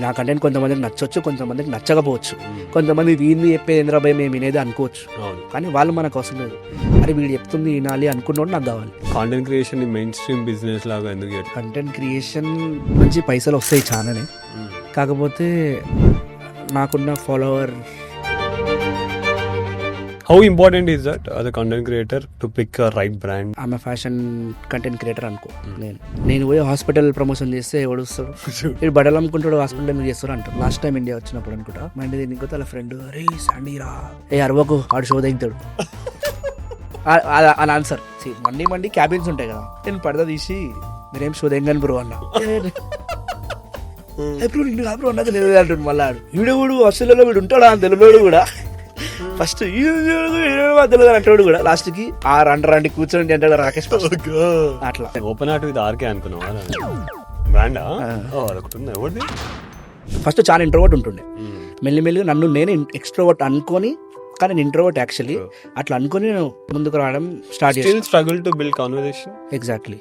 నా కంటెంట్ కొంతమందికి నచ్చొచ్చు, కొంతమందికి నచ్చకపోవచ్చు. కొంతమంది వీళ్ళు చెప్పేది ఏంద్రా భయ్ మేము వినేది అనుకోవచ్చు, కానీ వాళ్ళు మనకు అవసరం లేదు. అరే వీడు చెప్తుంది వినాలి అనుకున్నోడు నాకు కావాలి. Content creation mainstream business లాగా ఎందుకు? కంటెంట్ క్రియేషన్ నుంచి పైసలు వస్తాయి చాలానే, కాకపోతే నాకున్న follower. How important is that as a content creator to pick a right brand? ఆమె ఫ్యాషన్ కంటెంట్ క్రియేటర్ అనుకో. నేను పోయి హాస్పిటల్ ప్రమోషన్ చేస్తే ఎవడు వస్తాడు? వీడు బట్టలు అమ్ముకుంటాడు, హాస్పిటల్ ఎందుకు చేస్తాడు అంటారు. లాస్ట్ టైం ఇండియా వచ్చినప్పుడు అనుకుంటా, మా ఇంటి ఇంకో తన ఫ్రెండ్ అరే శాండీరా ఏ అరవకు ఆడు షో దిగుతాడు అని ఆన్సర్. మండి క్యాబిన్స్ ఉంటాయి కదా, నేను పడద తీసి మీరేం షో దిగాను బ్రో అన్నా. బ్రో నిన్ను బ్రో అన్నది లేదు అంటుంది. మళ్ళీ వీడు ఆస్ట్రేలియాలో వీడు ఉంటాడా అని తెలుగుడు కూడా ఫస్ట్ తెలుగు అంటాడు కూడా, లాస్ట్ కి ఆ రండి కూర్చోండి అంటాడు రాకేష్. అట్లా ఓపెన్ హార్ట్ విత్ ఆర్కే అనుకున్నావా బ్రాండా? ఎవరిది? ఫస్ట్ చాలా ఇంట్రోవర్ట్ ఉంటుండే, మెల్లిమెల్లిగా నన్ను నేను ఎక్స్ట్రోవర్ట్ అనుకొని, కానీ నేను ఇంట్రోవర్ట్ యాక్చువల్లీ. అట్లా అనుకుని నేను ముందుకు రావడం స్టార్ట్ చేసి struggle to build conversation. Exactly.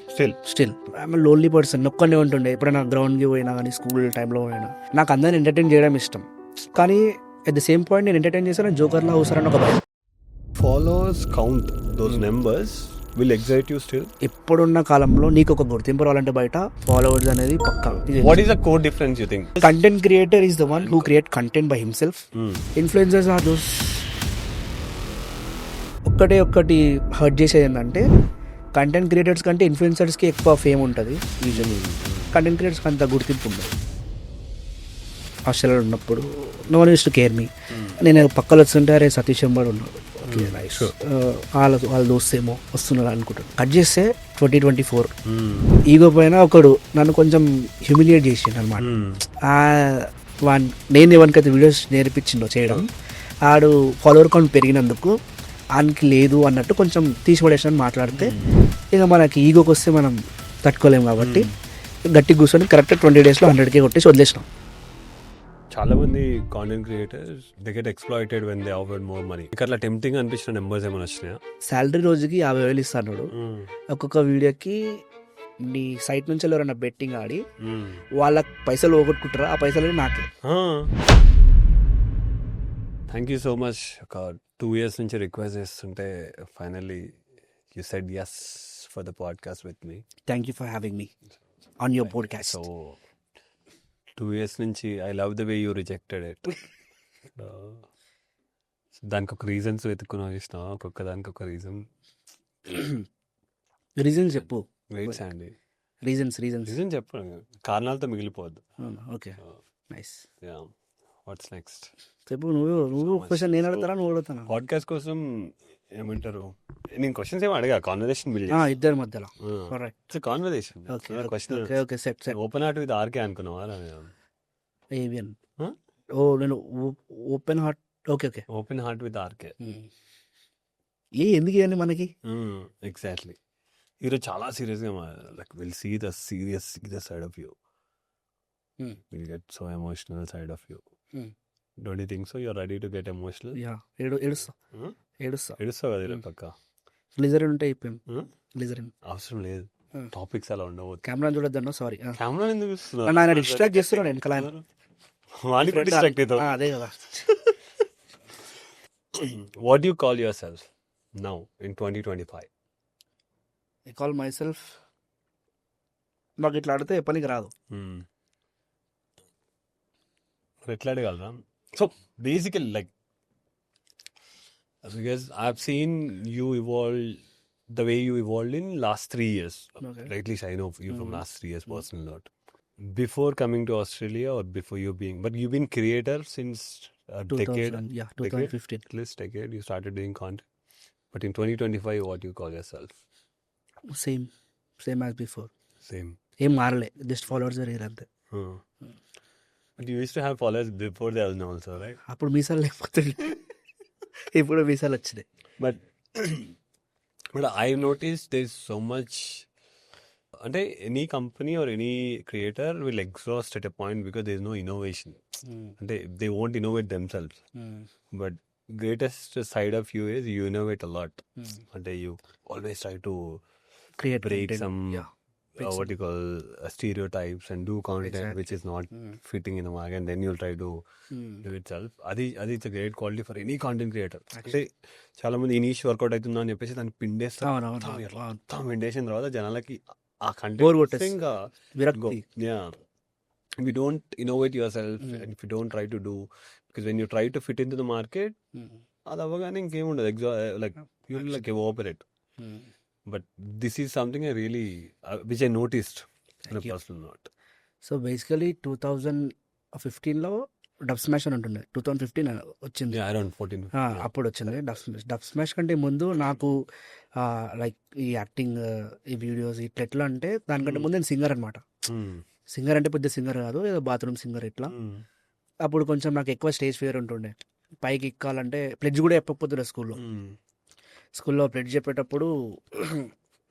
Still I'm lonely person. ఒక్కనే ఉంటుండే. ఎప్పుడైనా గ్రౌండ్కి పోయినా కానీ, స్కూల్ టైంలో పోయినా, నాకు అందరిని ఎంటర్టైన్ చేయడం ఇష్టం, కానీ ఎట్ ద సేమ్ పాయింట్ నేను ఎంటర్టైన్ చేశాను జోకర్లా అవసరం ఒక భయం. Followers count, those numbers will excite you still. ఇప్పుడున్న కాలంలో నీకు ఒక గుర్తింపు రావాలంటే బయట ఫాలోవర్స్ అనేది పక్కా. What is the core difference you think? Content creator is the one who create content by himself. Influencers are those. ఒక్కటి హర్ట్ చేసేది ఏంటంటే, కంటెంట్ క్రియేటర్స్ కంటే ఇన్ఫ్లుయెన్సర్స్కి ఎక్కువ ఫేమ్ ఉంటుంది యూజువల్లీ. కంటెంట్ క్రియేటర్స్కి అంత గుర్తింపు ఉండదు. హాస్టల్లో ఉన్నప్పుడు no one used to care me. నేను పక్కన వస్తుంటే అరే సతీష్ ఎంబడి ఉన్నాడు, వాళ్ళ దోస్తేమో వస్తున్నారు అనుకుంటాను. కట్ చేస్తే 2024 ఈగో పైన ఒకడు నన్ను కొంచెం హ్యూమిలియేట్ చేసిండు అనమాట. నేను ఎవరికైతే వీడియోస్ నేర్పించిండో చేయడం, ఆడు ఫాలోవర్ కౌంట్ పెరిగినందుకు ఆయనకి లేదు అన్నట్టు కొంచెం తీసిపడేసాను మాట్లాడితే, ఇక మనకి ఈగోకి వస్తే మనం తట్టుకోలేము కాబట్టి గట్టిగా కూర్చొని కరెక్ట్ 20 daysలో 100K కొట్టేసి వదిలేసినాం. చాలా మంది content creators they get exploited when they offered more money. మీకు అట్లా టెంప్టింగ్ అనిపించిన నెంబర్స్ ఏమైనా వచ్చినాయా? శాలరీ రోజుకి 50,000 ఇస్తాడు. ఒక్కొక్క వీడియోకి నీ సైట్ నుంచి ఎవరైనా బెట్టింగ్ ఆడి వాళ్ళకి పైసలు పోగొట్టుకుంటారా, ఆ పైసలు నాకే. Thank you so much. ఒక 2 years నుంచి రిక్వెస్ట్ చేస్తుంటే finally you said yes for the podcast with me. Thank you for having me on your podcast. So 2 years నుంచి I love the way you rejected it. దానికి ఒక reasons వెతుక్కున్నా చూసినావా? ఒక్కొక్క దానికి ఒక రీజన్ చెప్పు. వెయిట్స్ అండి, రీజన్ చెప్పు, కారణాలతో మిగిలిపోవద్దు. Okay nice. వాట్స్ నెక్స్ట్ చెప్పు. నువ్వు క్వశ్చన్ నేను అడుగుతారా, నువ్వు అడుగుతానా? పాడ్కాస్ట్ కోసం ఏమంటారు, నేను క్వశ్చన్స్ ఏమో అడిగా, కాన్వర్సేషన్ బిల్డ్ ఇద్దరి మధ్యలో conversation. Okay set. Open heart with RK అనుకున్నావా? ఏవియన్ నేను open heart. Okay open heart with RK ఎందుకు ఇవన్నీ మనకి? ఎగ్జాక్ట్లీ. ఈరోజు చాలా సీరియస్గా like will see the serious side of you. Will get so emotional side of you. Don't you think so? You're ready to get emotional? Yeah. ఏడుస్తావు కదా పక్క. Glycerin ఉంటే గ్లిజరిన్ అవసరం లేదు, టాపిక్స్ అలా ఉండవు. Camera చూడొద్దన్నా, sorry. కెమెరా ఎందుకు ఆయన డిస్ట్రాక్ట్ చేస్తున్నాడు వెనకాల. అదే కదా. What do you call yourself now in 2025? I call myself, నాకు ఇట్లా అడితే పనికి రాదు. ఎట్లా అడగలరా? So basically, like, because I've seen you evolve the way you evolved in last 3 years. Okay. Like, at least I know you from last 3 years personally lot. Before coming to Australia or before you being, but you've been creator since a decade. 2015. At least decade you started doing content. But in 2025, what do you call yourself? Same as before. Same. ఏం మారలే, just followers పెరిగారు అంతే. But you used to have followers before they also, right? అప్పుడు మీసాలు లేకపోతే ఇప్పుడు మీసాలు వచ్చినాయి. But I've noticed there's so much, అంటే any company or any creator will exhaust at a point because there's no innovation. అంటే they won't innovate themselves. But greatest side of you is you innovate a lot. అంటే you always try to create break content. some what you call stereotypes and do content which is not fitting in the market, and then you'll try to do itself. అది it's great quality for any content creator. అంటే చాలా మంది ఈ niche work out అవుతుందా అని చెప్పేసి దాన్ని పిండేస్తారు. మొత్తం పిండేసిన తర్వాత జనాలకి ఆ కంటెంట్ ఇంకా విరక్తి. we don't innovate yourself and if you don't try to do, because when you try to fit into the market, అది అవ్వగానే ఇంకేముండదు, like you'll like evaporate. But this is something I really which I noticed on a personal note. So basically 2015లో Dubsmash అని ఉంటుండే. 2015 వచ్చింది, around 14. అప్పుడు వచ్చింది dub smash కంటే ముందు నాకు లైక్ ఈ యాక్టింగ్, ఈ వీడియోస్ ఇట్లా ఎట్లా అంటే దానికంటే ముందు నేను సింగర్ అనమాట. సింగర్ అంటే పెద్ద సింగర్ కాదు, ఏదో బాత్రూమ్ సింగర్ ఇట్లా. అప్పుడు కొంచెం నాకు ఎక్కువ స్టేజ్ ఫియర్ ఉంటుండే. పైకి ఎక్కాలంటే ప్లెడ్జ్ కూడా చెప్పకపోతుండే స్కూల్లో ప్లెడ్జ్ చెప్పేటప్పుడు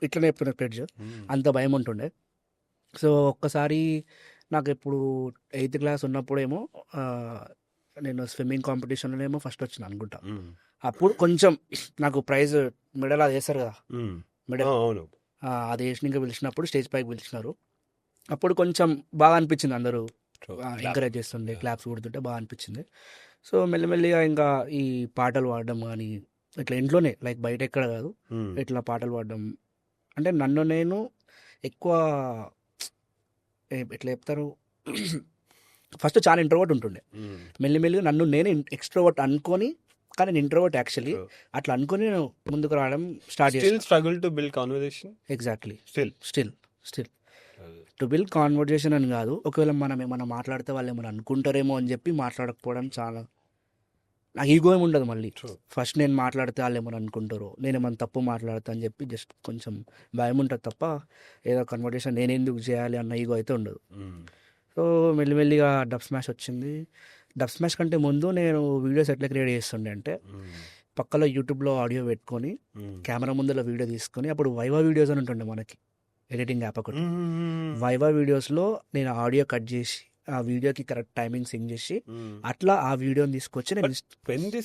ఇట్లనే చెప్తున్నా ప్లెడ్జ్, అంత భయం ఉంటుండే. సో ఒక్కసారి నాకు ఎప్పుడు 8th క్లాస్ ఉన్నప్పుడేమో నేను స్విమ్మింగ్ కాంపిటీషన్లోనేమో ఫస్ట్ వచ్చిన అనుకుంటా. అప్పుడు కొంచెం నాకు ప్రైజ్ మెడల్ అది వేస్తారు కదా, మెడల్ అది వేసిన పిలిచినప్పుడు స్టేజ్ పైకి పిలిచినారు. అప్పుడు కొంచెం బాగా అనిపించింది, అందరూ ఎంకరేజ్ చేస్తుండే, క్లాప్స్ కొడుతుంటే బాగా అనిపించింది. సో మెల్లిమెల్లిగా ఇంకా ఈ పాటలు పాడడం కానీ ఇట్లా ఇంట్లోనే, లైక్ బయట ఎక్కడ కాదు, ఇట్లా పాటలు పాడడం అంటే నన్ను నేను ఎక్కువ ఎట్లా చెప్తారు, ఫస్ట్ చాలా ఇంట్రోవర్ట్ ఉంటుండే. మెల్లిమెల్లిగా నన్ను నేను ఎక్స్ట్రోవర్ట్ అనుకొని, కానీ నేను ఇంట్రోవర్ట్ యాక్చువల్లీ, అట్లా అనుకొని నేను ముందుకు రావడం స్టార్ట్ చేసి struggle to build conversation. Exactly, still to build conversation అని కాదు, ఒకవేళ మనం ఏమన్నా మాట్లాడితే వాళ్ళు ఏమైనా అనుకుంటారేమో అని చెప్పి మాట్లాడకపోవడం. చాలా నాకు ఈగో ఏమి ఉండదు. మళ్ళీ ఫస్ట్ నేను మాట్లాడితే వాళ్ళు ఏమైనా అనుకుంటారో, నేను ఏమైనా తప్పు మాట్లాడతా అని చెప్పి జస్ట్ కొంచెం భయం ఉంటుంది తప్ప ఏదో కన్వర్జేషన్ నేను ఎందుకు చేయాలి అన్న ఈగో అయితే ఉండదు. సో మెల్లిమెల్లిగా డబ్ స్మాష్ వచ్చింది. డబ్ స్మాష్ కంటే ముందు నేను వీడియోస్ ఎట్లా క్రియేట్ చేస్తుండే అంటే, పక్కలో యూట్యూబ్లో ఆడియో పెట్టుకొని కెమెరా ముందులో వీడియో తీసుకొని, అప్పుడు వైవా వీడియోస్ అని ఉంటుండే మనకి, ఎడిటింగ్ యాప్ ఒకటి. వైవా వీడియోస్లో నేను ఆడియో కట్ చేసి ఆ వీడియోకి కరెక్ట్ టైమింగ్ సింగ్ చేసి అట్లా ఆ వీడియోని తీసుకొచ్చి నేను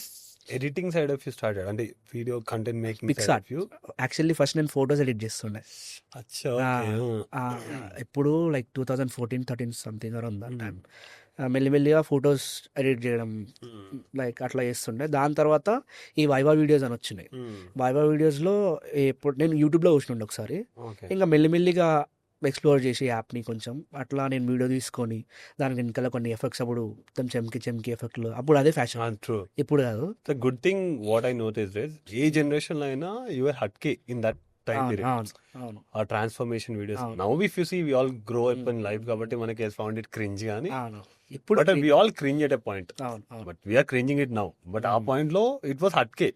editing side of you started, అంటే video content making side of you. Actually first నేను ఫొటోస్ ఎడిట్ చేస్తుండే. ఎప్పుడు like 2014-13 something around that time. మెల్లిమెల్లిగా ఫొటోస్ ఎడిట్ చేయడం లైక్ అట్లా చేస్తుండే. దాని తర్వాత ఈ వైవా వీడియోస్ అని వచ్చినాయి. వైవా వీడియోస్లో ఎప్పుడు నేను యూట్యూబ్లో చూసినండి ఒకసారి, ఇంకా మెల్లిమెల్లిగా ఎక్స్ప్లోర్ చేసి యాప్ని కొంచెం అట్లా నేను వీడియో తీసుకొని దానికి వెనకాల కొన్ని ఎఫెక్ట్స్, అప్పుడు చెమ్కి ఎఫెక్ట్లు, అప్పుడు అదే ఫ్యాషన్, ఇప్పుడు కాదు. The good thing what I notice is, ఏ జనరేషన్ లో అయినా యు ఆర్ హట్కే ఇన్ దట్ టైం పీరియడ్. ఆ transformation videos now if you see we all grow up in life, కాబట్టి మనకి ఫౌండ్ ఇట్ క్రింజ్ గానీ ఇప్పుడు we all cringe at a point, but we are cringing it now. But ఆ point లో it was హట్కే.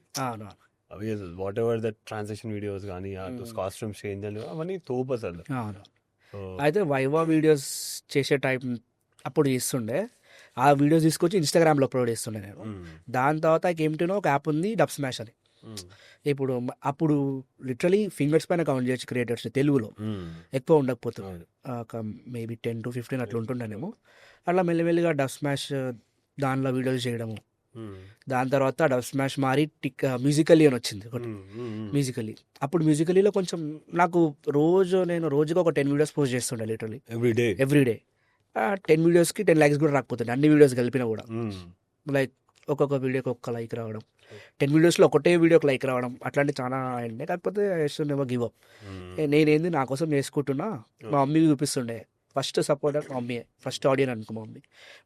Whatever that transaction videos కానీ costumes change అని అవన్నీ తోపు అసలు. అయితే వైవా వీడియోస్ చేసే టైం అప్పుడు చేస్తుండే, ఆ వీడియోస్ తీసుకొచ్చి ఇన్స్టాగ్రామ్లో అప్లోడ్ చేస్తుండే నేను. దాని తర్వాత ఏమిటినో ఒక యాప్ ఉంది డబ్ స్మాష్ అని. ఇప్పుడు అప్పుడు లిటరలీ ఫింగర్స్ పైన కౌంట్ చేయొచ్చు క్రియేటర్స్ తెలుగులో, ఎక్కువ ఉండకపోతుంది, మేబీ 10 to 15 అట్లా ఉంటుండేనేమో. అట్లా మెల్లిమెల్లిగా డబ్ స్మాష్ దానిలో వీడియోస్ చేయడము. దాని తర్వాత డబ్ స్మాష్ మారి మ్యూజికలీ అని వచ్చింది ఒకటి, మ్యూజికలీ. అప్పుడు మ్యూజికలీలో కొంచెం నాకు నేను రోజుగా ఒక 10 వీడియోస్ పోస్ట్ చేస్తుండే లిటరలీ ఎవ్రీడే. 10 వీడియోస్కి 10 likes కూడా రాకపోతుండే, అన్ని వీడియోస్ కలిపినా కూడా. లైక్ ఒక్కొక్క వీడియోకి ఒక్క లైక్ రావడం, 10 వీడియోస్లో ఒకటే వీడియోకి లైక్ రావడం, అట్లాంటి చాలా అయిండే. కాకపోతే I should never give up. నేనేంది నా కోసం చేసుకుంటున్నా, మా మమ్మీకి చూపిస్తుండే. ఫస్ట్ సపోర్టర్ మా మమ్మీ, ఫస్ట్ ఆడియన్ అనుకో మా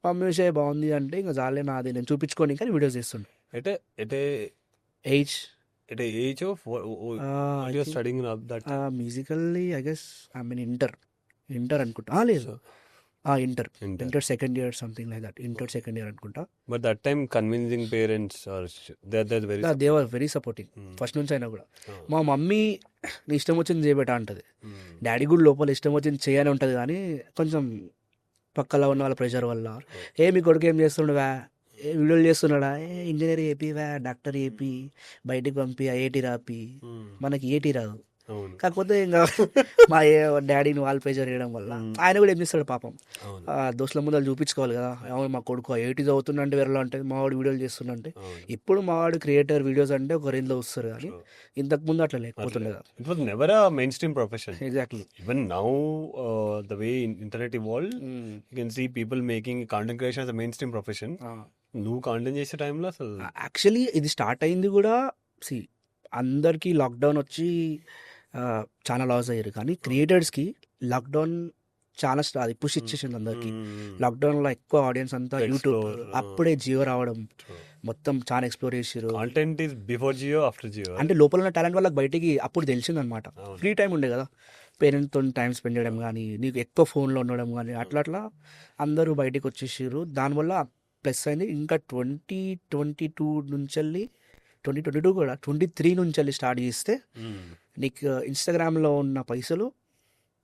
మమ్మీ విషయం బాగుంది అంటే ఇంకా చాలే నాది, నేను చూపించుకొని కానీ వీడియోస్ చేస్తుండే. Musically I guess I mean inter అనుకుంటా, లేదు inter second year something like that, inter second year అనుకుంటా. But that time convincing parents they were very supporting first నుంచి అయినా కూడా. మా మమ్మీ నీ ఇష్టం వచ్చింది చేయబెట్టా అంటది, డాడీ కూడా లోపల ఇష్టం వచ్చింది చేయని ఉంటుంది, కానీ కొంచెం పక్కలో ఉన్న వాళ్ళ ప్రెషర్ వల్ల, మీ కొడుకు ఏం చేస్తుండవా, వీడియోలు చేస్తున్నాడా, ఇంజనీర్ ఏపీవా, డాక్టర్ ఏపీ, బయటికి పంపి ఐఐటి రాపి, మనకి ఏటీ రాదు. అవును. కాకపోతే ఇంకా మా డాడీని వాల్ ప్రెజర్ చేయడం వల్ల ఆయన కూడా ఏం చేస్తాడు పాపం, అవును. దోస్తుల ముందు చూపించుకోవాలి కదా, అవును మా కొడుకు 80 చదువుతుందంటే వేరేలా అంటే మావాడు వీడియోలు చేస్తుందంటే. అవును. ఇప్పుడు మావాడు క్రియేటర్ వీడియోస్ అంటే ఒక రేంజ్లో వస్తారు కానీ True. ఇంతకు ముందు అట్లా లేకపోతుండే కదా. It was never a mainstream profession. Exactly. Even now, the way internet evolved, you can see people making content creation as a mainstream profession. నువ్వు కాంటెంట్ చేసే టైంలో అసలు యాక్చువల్లీ ఇది స్టార్ట్ అయింది కూడా అందరికీ లాక్డౌన్ వచ్చి చాలా లాస్ అయ్యారు, కానీ క్రియేటర్స్కి లాక్డౌన్ చాలా అది పుష్ ఇచ్చేసింది అందరికి. లాక్డౌన్లో ఎక్కువ ఆడియన్స్ అంతా యూట్యూబ్, అప్పుడే జియో రావడం, మొత్తం చాలా ఎక్స్ప్లోర్ చేసారు. Content is before Jio after Jio. అంటే లోపల ఉన్న టాలెంట్ వాళ్ళకి బయటికి అప్పుడు తెలిసింది అనమాట. ఫ్రీ టైం ఉండే కదా, పేరెంట్స్తో టైం స్పెండ్ చేయడం కానీ, నీకు ఎక్కువ ఫోన్లో ఉండడం కానీ, అట్లా అట్లా అందరూ బయటికి వచ్చేసారు. దానివల్ల ప్లస్ అయింది. ఇంకా 2022 నుంచి 2022 కూడా 23 నుంచి స్టార్ట్ చేస్తే నీకు ఇన్స్టాగ్రామ్లో ఉన్న పైసలు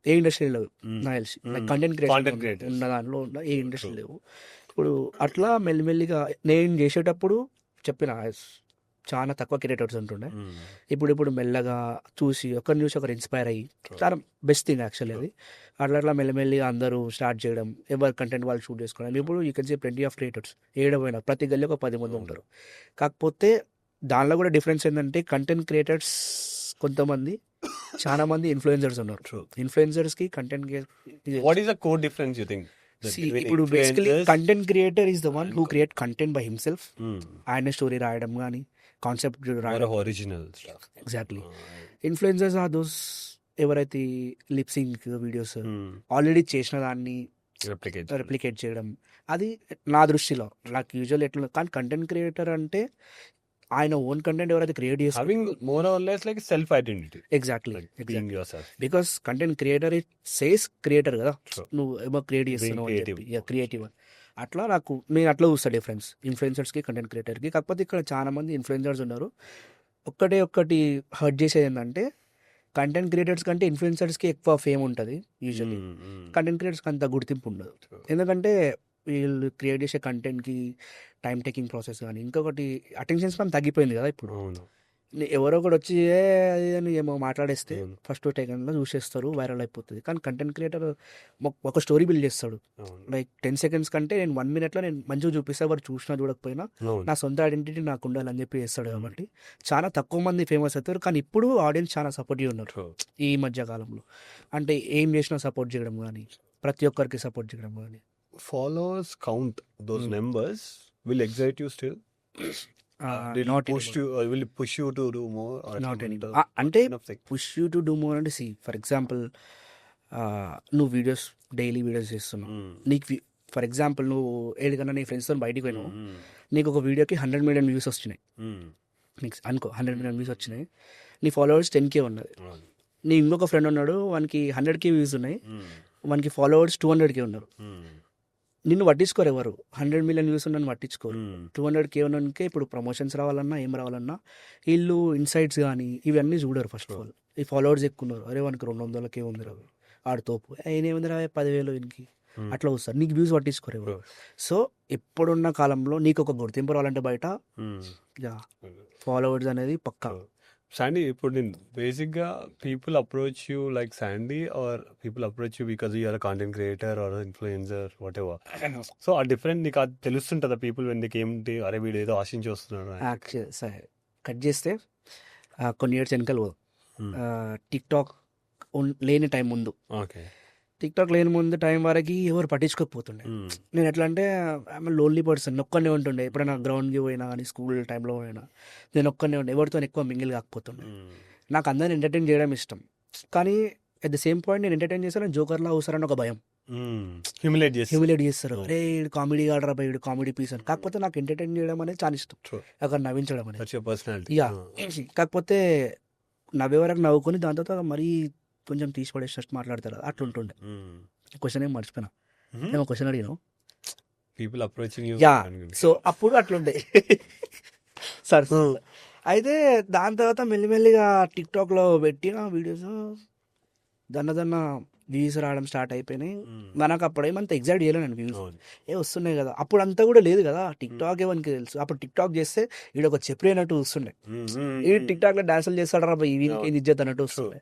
ఏ ఇండస్ట్రీ లేవు నాకు తెలిసి. లైక్ కంటెంట్ క్రియేటర్ ఉన్న దాంట్లో ఉన్న ఏ ఇండస్ట్రీ లేవు. ఇప్పుడు అట్లా మెల్లిమెల్లిగా నేను చేసేటప్పుడు చెప్పిన చాలా తక్కువ క్రియేటర్స్ ఉంటుండే. ఇప్పుడు మెల్లగా చూసి ఒకరిని చూసి ఒకరు ఇన్స్పైర్ అయ్యి చాలా బెస్ట్ థింగ్ యాక్చువల్లీ అది. అట్లా మెల్లమెల్లిగా అందరూ స్టార్ట్ చేయడం, ఎవరి కంటెంట్ వాళ్ళు షూట్ చేసుకోవడం. ఇప్పుడు you can see plenty of creators ఏడవైనా ప్రతి గల్లీ ఒక 10 మంది ఉంటారు. కాకపోతే దానిలో కూడా డిఫరెన్స్ ఏంటంటే కంటెంట్ క్రియేటర్స్ కొంతమంది, చాలా మంది ఇన్ఫ్లుయెన్సర్స్ ఉన్నారు. ఇన్ఫ్లుయెన్సర్స్కి content what is the core difference you think? ఇప్పుడు basically content creator is the one who create content by himself. ఆయన స్టోరీ రాయడం కానీ, కాన్సెప్ట్ రాయడం, original. Exactly. Influencers are those ఎవరైతే లిప్సింగ్ వీడియోస్ ఆల్రెడీ చేసిన దాన్ని రెప్లికేట్ చేయడం. అది నా దృష్టిలో నాకు యూజువల్ ఎట్లా. కానీ కంటెంట్ క్రియేటర్ అంటే ఆయన ఓన్ కంటెంట్ ఎవరైతే క్రియేట్ చేస్తారు, having more or less like self identity. Exactly. being yourself, because content creator says creator కదా, True. నువ్వు ఏమో క్రియేట్ చేస్తున్నావు అని creative. చెప్పి క్రియేటివ్. అట్లా నేను అట్లా చూస్తా డిఫరెన్స్ ఇన్ఫ్లుయెన్సర్స్కి కంటెంట్ క్రియేటర్కి. కాకపోతే ఇక్కడ చాలా మంది ఇన్ఫ్లుయెన్సర్స్ ఉన్నారు. ఒక్కటి హర్ట్ చేసేది ఏంటంటే కంటెంట్ క్రియేటర్స్ కంటే ఇన్ఫ్లుయెన్సర్స్కి ఎక్కువ ఫేమ్ ఉంటుంది యూజువల్లీ. కంటెంట్ క్రియేటర్స్కి అంత గుర్తింపు ఉండదు. ఎందుకంటే వీళ్ళు క్రియేట్ చేసే కంటెంట్కి టైం టేకింగ్ ప్రాసెస్ కానీ, ఇంకొకటి అటెన్షన్ స్పాన్ తగ్గిపోయింది కదా ఇప్పుడు. ఎవరో ఒకటి వచ్చి అది అని ఏమో మాట్లాడేస్తే ఫస్ట్ టెకండ్లో చూసేస్తారు, వైరల్ అయిపోతుంది. కానీ కంటెంట్ క్రియేటర్ ఒక స్టోరీ బిల్డ్ చేస్తాడు. లైక్ 10 seconds కంటే నేను 1 minute నేను మంచిగా చూపిస్తే వాడు చూసినా చూడకపోయినా నా సొంత ఐడెంటిటీ నాకు ఉండాలని చెప్పి చేస్తాడు. కాబట్టి చాలా తక్కువ మంది ఫేమస్ అవుతారు. కానీ ఇప్పుడు ఆడియన్స్ చాలా సపోర్టివ్ ఉన్నారు ఈ మధ్య కాలంలో. అంటే ఏం చేసినా సపోర్ట్ చేయడం కానీ, ప్రతి ఒక్కరికి సపోర్ట్ చేయడం కానీ. followers count, those numbers will excite you still? Will it push you to do more or Not some anymore. other అంటే kind of thing? Push you to do more అంటే ఫర్ ఎగ్జాంపుల్ నువ్వు videos daily videos చేస్తున్నావు. నీకు for example నువ్వు ఏడికన్నా నీ ఫ్రెండ్స్తో బయటికి పోయినావు, నీకు ఒక వీడియోకి 100 million వ్యూస్ వచ్చినాయి. నీకు అనుకో 100 million వ్యూస్ వచ్చినాయి, నీ ఫాలోవర్స్ 10K ఉన్నది. నీ ఇంకొక ఫ్రెండ్ ఉన్నాడు, వానికి 100K వ్యూస్ ఉన్నాయి, వానికి ఫాలోవర్స్ 200K ఉన్నారు. నిన్ను పట్టించుకోరు ఎవరు. 100 million వ్యూస్ ఉన్నని పట్టించుకోరు. 200K ఉన్నకే ఇప్పుడు ప్రమోషన్స్ రావాలన్నా ఏం రావాలన్నా వీళ్ళు ఇన్సైట్స్ కానీ ఇవన్నీ చూడరు. ఫస్ట్ ఆఫ్ ఆల్ ఈ ఫాలోవర్స్ ఎక్కువ ఉన్నారు, అరే వానికి 200K ఉంది రావు, ఆడుతోపు ఆయన ఏముంది రా 10,000 వీనికి అట్లా వస్తారు. నీకు వ్యూస్ పట్టించుకోరు ఎవరు. సో ఇప్పుడున్న కాలంలో నీకు ఒక గుర్తింపు రావాలంటే బయట ఫాలోవర్స్ అనేది పక్కా. Sandy, ఇప్పుడు నేను బేసిక్గా people approach you like Sandy or people approach you because you are content creator or influencer whatever. So ఆ డిఫరెంట్ నీకు అది తెలుస్తుంటుందా పీపుల్ వెన్ నీకు ఏమిటి, అరే వీడు ఏదో ఆశించి వస్తున్నాడు. కట్ చేస్తే కొన్ని ఇయర్స్ వెనకాల టిక్ టాక్ లేని టైం ముందు, టిక్ టాక్ లేని ముందు టైం వరకు ఎవరు పట్టించుకోకపోతుండే. నేను ఎట్లా అంటే ఐఎమ్ లోన్లీ పర్సన్, ఒక్కనే ఉంటుండే. ఎప్పుడైనా గ్రౌండ్కి పోయినా కానీ స్కూల్ టైంలో పోయినా నేను ఒక్కనే ఉండే, ఎవరితో ఎక్కువ మింగిల్ కాకపోతుండే. నాకు అందరిని ఎంటర్టైన్ చేయడం ఇష్టం, కానీ అట్ ద సేమ్ పాయింట్ నేను ఎంటర్టైన్ చేస్తాను జోకర్లా అవుతారని ఒక భయం. హ్యూమిలేట్ చేస్తారు, అరే వీడు కామెడీ ఆడరా వీడు కామెడీ పీస్ అని. కాకపోతే నాకు ఎంటర్టైన్ చేయడం అనేది చాలా ఇష్టం, అక్కడ నవ్వించడం అనేది. కాకపోతే నవ్వే వరకు నవ్వుకొని దాని తర్వాత మరీ కొంచెం తీసి పడేసి మాట్లాడతారు, అట్లా ఉంటుండే. క్వశ్చన్ ఏం మర్చిపోయినా, ఏమో క్వశ్చన్ అడిగినావు. People approaching you. సో అప్పుడు అట్లుండే సార్. అయితే దాని తర్వాత మెల్లిమెల్లిగా టిక్ టాక్లో పెట్టిన వీడియోస్ దన్న వ్యూస్ రావడం స్టార్ట్ అయిపోయినాయి. Mm. మనకు అప్పుడు ఏమంత ఎగ్జైట్ చేయలేను నేను వ్యూస్ అవును. వస్తున్నాయి కదా, అప్పుడు అంతా కూడా లేదు కదా, టిక్ టాక్ ఎవరికి తెలుసు. అప్పుడు టిక్ టాక్ చేస్తే వీడు ఒక చెప్పి అన్నట్టు వస్తుండే, Mm, mm, ఈ mm. టిక్ టాక్ లో డాన్సులు చేస్తాడు రా వీనికి ఏంది ఇజ్జత్ అన్నట్టు వస్తుండే.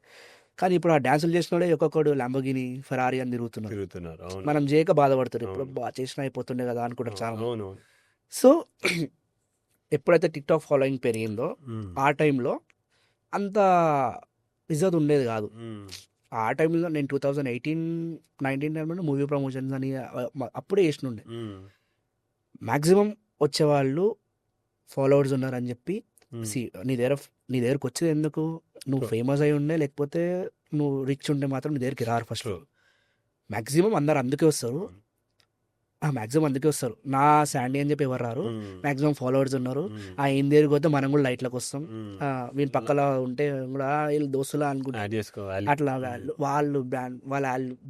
కానీ ఇప్పుడు ఆ డాన్సులు చేసినోడే ఒక్కొక్కడు లంబోగిని ఫెరారీ అని తిరుగుతున్నారు. తిరుగుతున్నారు. అవును. మనం చేయక బాధపడుతారు, ఇప్పుడు అవును. బాగా చేసినా అయిపోతుండే కదా అనుకుంటారు చాలా మంది. అవును. సో ఎప్పుడైతే టిక్ టాక్ ఫాలోయింగ్ పెరిగిందో Mm. ఆ టైంలో అంత ఇజ్జత్ ఉండేది కాదు. Mm. ఆ టైంలో నేను 2018-19 టైంలో మూవీ ప్రమోషన్స్ అని అప్పుడే చేసినుండే. Mm. మ్యాక్సిమం వచ్చేవాళ్ళు ఫాలోవర్స్ ఉన్నారని చెప్పి Mm. నీ దగ్గరకు వచ్చేది ఎందుకు, నువ్వు True. ఫేమస్ అయి ఉండే లేకపోతే నువ్వు రిచ్ ఉంటే మాత్రం నీ దగ్గరికి రారు ఫస్ట్. True. మ్యాక్సిమం అందరు అందుకే వస్తారు, అవును. మ్యాక్సిమం అందుకే వస్తారు. నా శాండీ అని చెప్పి ఎవరు రారు, Mm. మ్యాక్సిమం ఫాలోవర్స్ ఉన్నారు. Mm. ఏం దగ్గరికి పోతే మనం కూడా లైట్లోకి వస్తాం. Mm. వీళ్ళ పక్కల ఉంటే కూడా వీళ్ళు దోస్తులా అనుకుంటారు. యాడ్ చేసుకోవాలి. అట్లా వాళ్ళు వాళ్ళ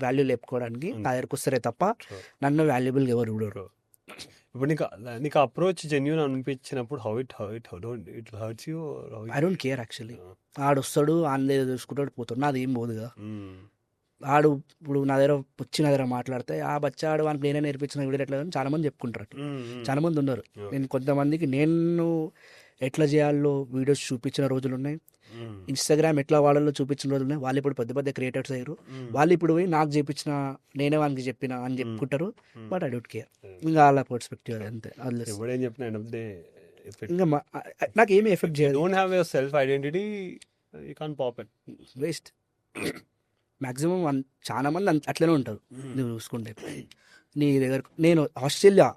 వాల్యూ లేపుకోవడానికి నా దగ్గరకు వస్తారే తప్ప True. నన్ను వాల్యుబుల్గా ఎవరు చూడరు. ఇప్పుడు నీకు అప్రోచ్ జెన్యూన్ అనిపించినప్పుడు how it hurts you? I don't care actually. ఆడొస్తాడు ఆందే చూసుకుంటాడు పోతాడు, నాది ఏం పోదు కదా. ఆడు ఇప్పుడు నా దగ్గర మాట్లాడితే ఆ బచ్చాడు వానికి నేనే నేర్పించిన వీడియో ఎట్లా అని చాలా మంది చెప్పుకుంటారు. చాలా మంది ఉన్నారు. నేను కొంతమందికి నేను ఎట్లా చేయాలో వీడియోస్ చూపించిన రోజులు ఉన్నాయి, ఇన్స్టాగ్రామ్ ఎట్లా వాడాలో చూపించిన రోజులు ఉన్నాయి. వాళ్ళు ఇప్పుడు పెద్ద పెద్ద క్రియేటర్స్ అయ్యారు. వాళ్ళు ఇప్పుడు పోయి నాకు చేపించిన నేనే వానికి చెప్పిన అని చెప్పుకుంటారు. బట్ ఐ డోంట్ కేర్, ఇంకా వాళ్ళ పర్స్పెక్టివ్ అంతే. ఎవడేం చెప్పిన ఇంకా నాకు ఏమీ ఎఫెక్ట్ చేయదు. Don't have your self identity, you can't pop it. Waste. Maximum చాలా మంది అట్లనే ఉంటారు. నువ్వు చూసుకుంటే నీ దగ్గర నేను ఆస్ట్రేలియా